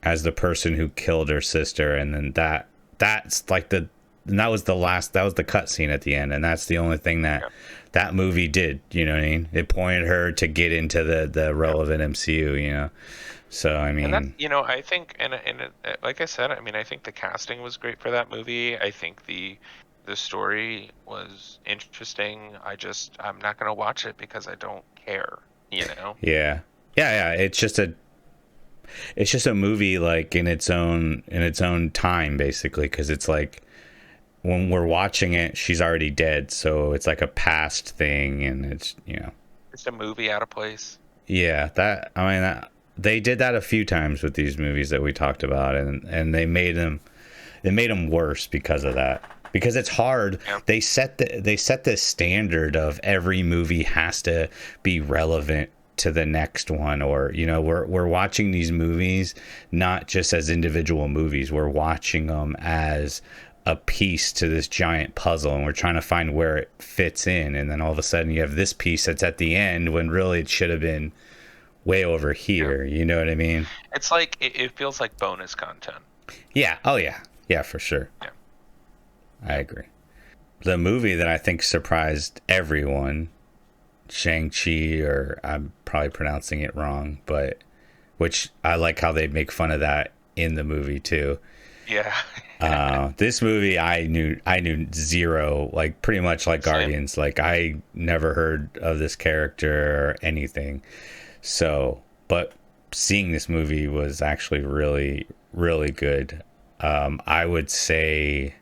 A: as the person who killed her sister, and then that's like the and that was the last that was the cutscene at the end, and that's the only thing that
B: Yeah.
A: that movie did. You know what I mean? It pointed her to get into the
B: Yeah.
A: relevant MCU. You know, so I
B: And that's,
A: mean,
B: I think, like I said, I mean, I think the casting was great for that movie. I think the story was interesting. I'm not gonna watch it because I don't care, you know?
A: yeah, yeah. It's just a movie like in its own time, basically, because it's like when we're watching it, she's already dead, so it's like a past thing, and it's
B: It's a movie out of place.
A: yeah, that I mean they did that a few times with these movies that we talked about, and they made them worse because of that. Because it's hard.
B: Yeah.
A: They set the standard of every movie has to be relevant to the next one, or we're watching these movies not just as individual movies. We're watching them as a piece to this giant puzzle, and we're trying to find where it fits in, and then all of a sudden you have this piece that's at the end when really it should have been way over
B: Yeah.
A: here. You know what I mean?
B: It's like it feels like bonus content.
A: Yeah. Oh yeah. Yeah, for sure.
B: Yeah.
A: I agree. The movie that I think surprised everyone, Shang-Chi, or I'm probably pronouncing it wrong, but which I like how they make fun of that in the movie too.
B: Yeah.
A: This movie I knew zero, like pretty much like
B: Same.
A: Guardians. Like I never heard of this character or anything. So, but seeing this movie was actually really, really good. I would say,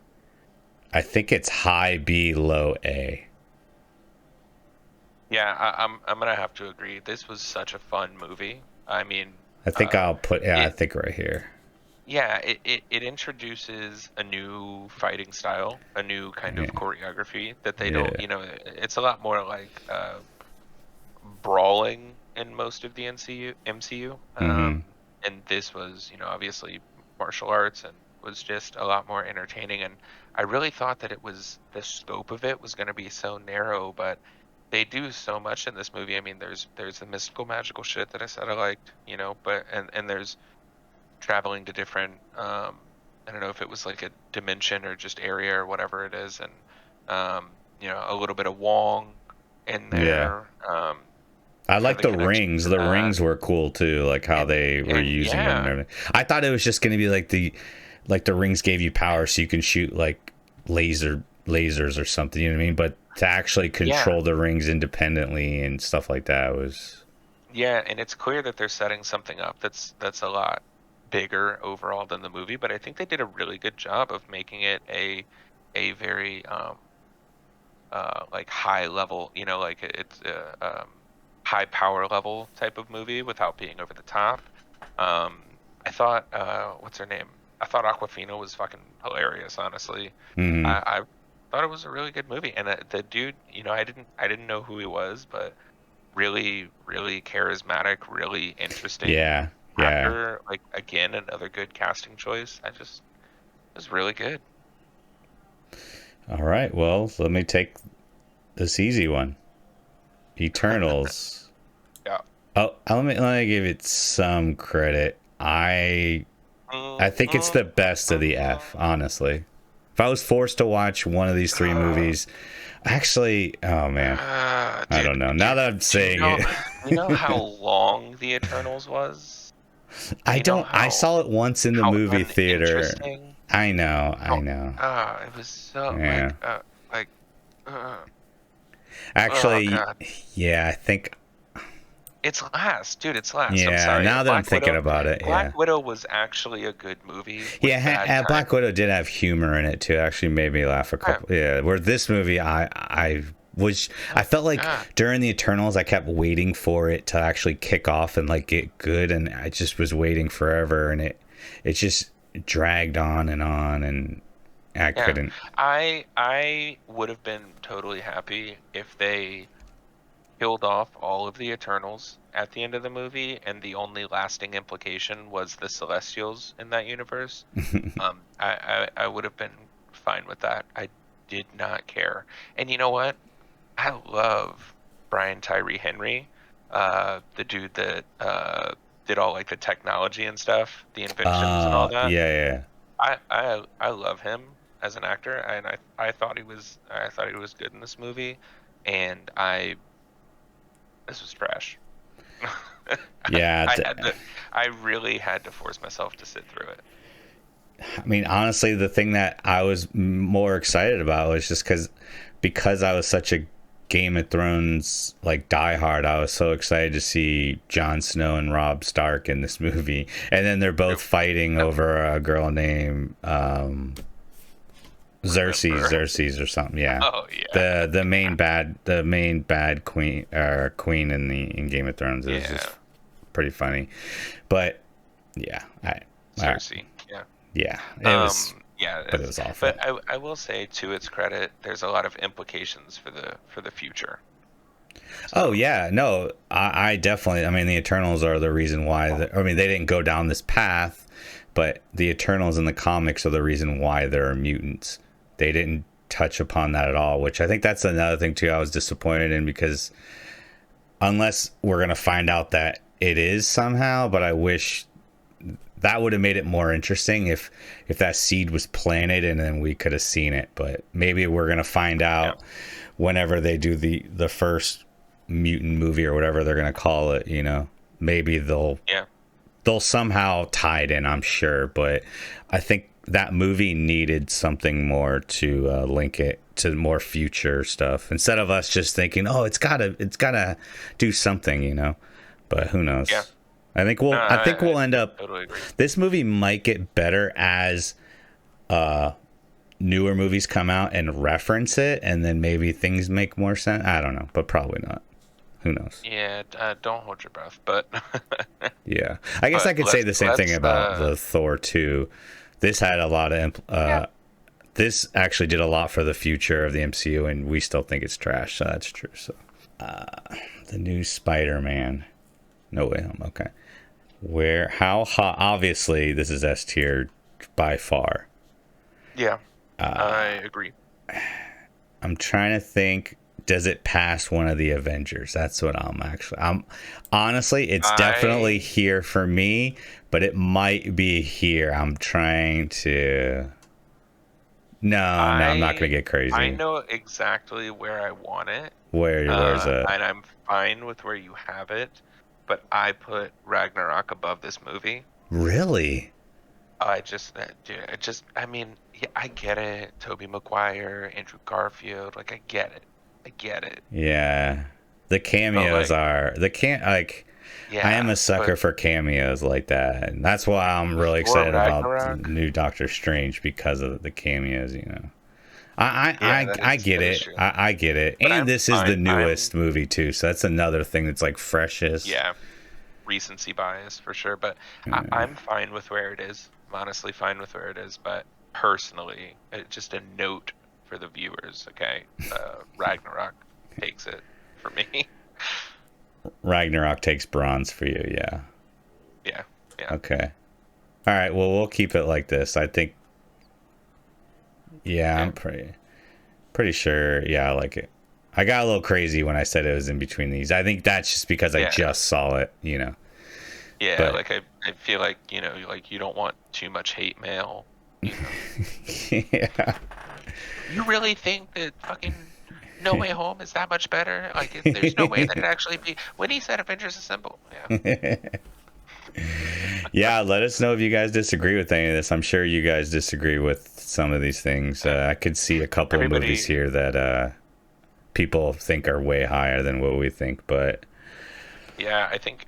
A: I think it's high B, low A.
B: Yeah, I'm gonna have to agree. This was such a fun movie. I mean,
A: I think I'll put, yeah, I
B: it
A: think right here.
B: yeah, it introduces a new fighting style, a new kind of
A: Yeah.
B: choreography that they
A: Yeah.
B: don't, it's a lot more like brawling in most of the MCU.
A: Mm-hmm.
B: And this was, obviously martial arts and was just a lot more entertaining. And I really thought that the scope of it was going to be so narrow, but they do so much in this movie. I mean, there's the mystical magical shit that I said I liked, but and there's traveling to different I don't know if it was like a dimension or just area or whatever it is, and a little bit of Wong in
A: Yeah.
B: there.
A: I
B: For
A: like
B: the
A: the
B: connection
A: rings.
B: to
A: The
B: that.
A: rings were cool too, like how they were
B: And
A: using them and
B: yeah,
A: everything. I thought it was just going to be like the rings gave you power so you can shoot like lasers or something, you know what I mean? But to actually
B: yeah,
A: control the rings independently and stuff like that was
B: yeah, and it's clear that they're setting something up that's a lot bigger overall than the movie, but I think they did a really good job of making it a very like high level, like it's high power level type of movie without being over the top. Um, I thought what's her name? I thought Aquafina was fucking hilarious, honestly.
A: mhm.
B: I thought it was a really good movie, and the dude, I didn't know who he was, but really, really charismatic, really interesting
A: Yeah. Yeah.
B: actor. Like again, another good casting choice. It was really good.
A: All right. Well, let me take this easy one. Eternals.
B: Yeah.
A: Oh, let me give it some credit. I think it's the best of the F, honestly. If I was forced to watch one of these three movies, actually, oh man, I
B: Dude,
A: don't know. Now that I'm saying it,
B: you know how long the Eternals was? Do
A: I
B: you know
A: don't. I saw it once in the
B: how
A: movie theater.
B: uninteresting?
A: I know. I
B: How
A: know.
B: it was so
A: Yeah.
B: like uh, oh
A: Actually,
B: god.
A: yeah. I think.
B: It's last, dude, it's last. I'm
A: Yeah.
B: sorry.
A: Now that I'm thinking about it, yeah.
B: Black Widow was actually a good movie with
A: Yeah,
B: bad
A: Black
B: timing.
A: Widow did have humor in it too. Actually, made me laugh a
B: Yeah.
A: couple. Yeah, where this movie, I felt like
B: God.
A: during the Eternals, I kept waiting for it to actually kick off and like get good, and I just was waiting forever, and it just dragged on, and I
B: Yeah.
A: couldn't.
B: I would have been totally happy if they killed off all of the Eternals at the end of the movie, and the only lasting implication was the Celestials in that universe. I would have been fine with that. I did not care. And you know what? I love Brian Tyree Henry, the dude that did all like the technology and stuff, the inventions and all that.
A: Yeah.
B: I love him as an actor, and I thought he was good in this movie, and I this was trash.
A: Yeah.
B: I had to I really had to force myself to sit through it.
A: I mean, honestly, the thing that I was more excited about was just because I was such a Game of Thrones like diehard. I was so excited to see Jon Snow and Robb Stark in this movie, and then they're both fighting over a girl named Xerxes or something. Yeah,
B: Oh yeah.
A: the main bad queen in Game of Thrones is
B: Yeah.
A: just pretty funny, but yeah,
B: Cersei. Yeah.
A: yeah, it was,
B: Yeah,
A: but it was awful.
B: but I will say to its credit, there's a lot of implications for the future.
A: Oh
B: So,
A: yeah, no, I definitely. I mean, the Eternals are the reason why. I mean, they didn't go down this path, but the Eternals in the comics are the reason why there are mutants. They didn't touch upon that at all, which I think that's another thing too. I was disappointed in because unless we're gonna find out that it is somehow, but I wish that would have made it more interesting if that seed was planted and then we could have seen it. But maybe we're gonna find out whenever they do the first mutant movie or whatever they're gonna call it. You know, maybe they'll somehow tie it in. I'm sure, but I think that movie needed something more to link it to more future stuff instead of us just thinking, oh, it's gotta do something, you know. But who knows?
B: yeah.
A: I think we'll end up.
B: Totally agree.
A: This movie might get better as newer movies come out and reference it, and then maybe things make more sense. I don't know, but probably not. Who knows?
B: Yeah, don't hold your breath, but
A: Yeah, I guess
B: but
A: I could say the same thing about the Thor 2. This had a lot of this actually did a lot for the future of the MCU, and we still think it's trash. So that's true. So the new Spider-Man, No Way Home. Okay, how hot? Obviously, this is S tier by far.
B: yeah, I agree.
A: I'm trying to think. Does it pass one of the Avengers? That's what I'm honestly, it's definitely here for me, but it might be here. I'm trying to. No, I'm not gonna get crazy.
B: I know exactly where I want it.
A: Where's it?
B: And I'm fine with where you have it, but I put Ragnarok above this movie.
A: Really?
B: I mean, yeah, I get it. Tobey Maguire, Andrew Garfield, like I get it.
A: Yeah. The cameos are
B: Yeah,
A: I am a sucker for cameos like that. And that's why I'm really excited about the new Doctor Strange because of the cameos, you know. I get it. I get it.
B: But
A: And this is the newest movie too, so that's another thing that's like freshest.
B: Yeah, recency bias for sure. But I'm fine with where it is. I'm honestly fine with where it is. But personally, just a note for the viewers, okay? Ragnarok takes it for me.
A: Ragnarok takes bronze for you, yeah.
B: Yeah.
A: Okay. All right, well, we'll keep it like this. I think I'm pretty sure. Yeah, I like it. I got a little crazy when I said it was in between these. I think that's just because I just saw it, you know.
B: Yeah, but, like I feel like, you know, like you don't want too much hate mail. You know?
A: Yeah.
B: You really think that fucking No Way Home is that much better? Like, there's no way that it actually be. When he said Avengers Assemble, yeah.
A: Yeah, let us know if you guys disagree with any of this. I'm sure you guys disagree with some of these things. I could see a couple of movies here that people think are way higher than what we think, but
B: yeah, I think,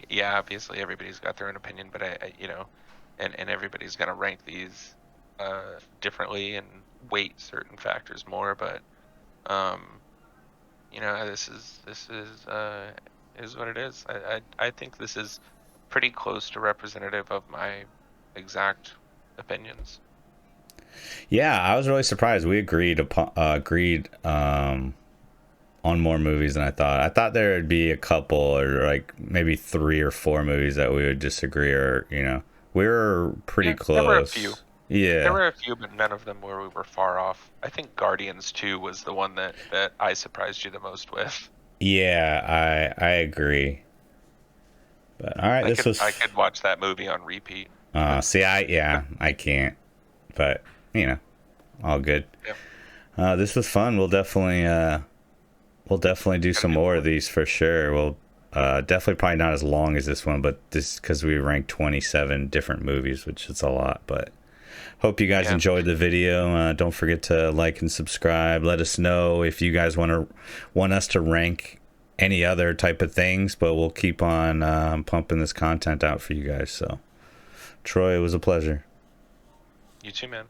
B: yeah, obviously everybody's got their own opinion, but I you know, and everybody's gonna rank these differently and weight certain factors more, but you know, this is what it is. I think this is pretty close to representative of my exact opinions.
A: Yeah, I was really surprised. We agreed on more movies than I thought. I thought there would be a couple or like maybe 3 or 4 movies that we would disagree, or you know, we were pretty close.
B: There were a few.
A: Yeah.
B: There were a few, but none of them where we were far off. I think Guardians 2 was the one that I surprised you the most with.
A: Yeah, I agree. But all right, this was.
B: I could watch that movie on repeat.
A: See, I can't. But you know, all good.
B: Yep.
A: This was fun. We'll definitely do some more of these for sure. We'll definitely probably not as long as this one, but this because we ranked 27 different movies, which is a lot. But hope you guys enjoyed the video. Don't forget to like and subscribe. Let us know if you guys want us to rank any other type of things, but we'll keep on pumping this content out for you guys. So, Troy, it was a pleasure.
B: You too, man.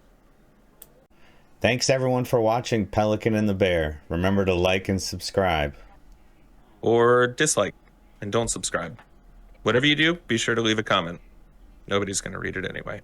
A: Thanks everyone for watching Pelican and the Bear. Remember to like and subscribe.
C: Or dislike and don't subscribe. Whatever you do, be sure to leave a comment. Nobody's going to read it anyway.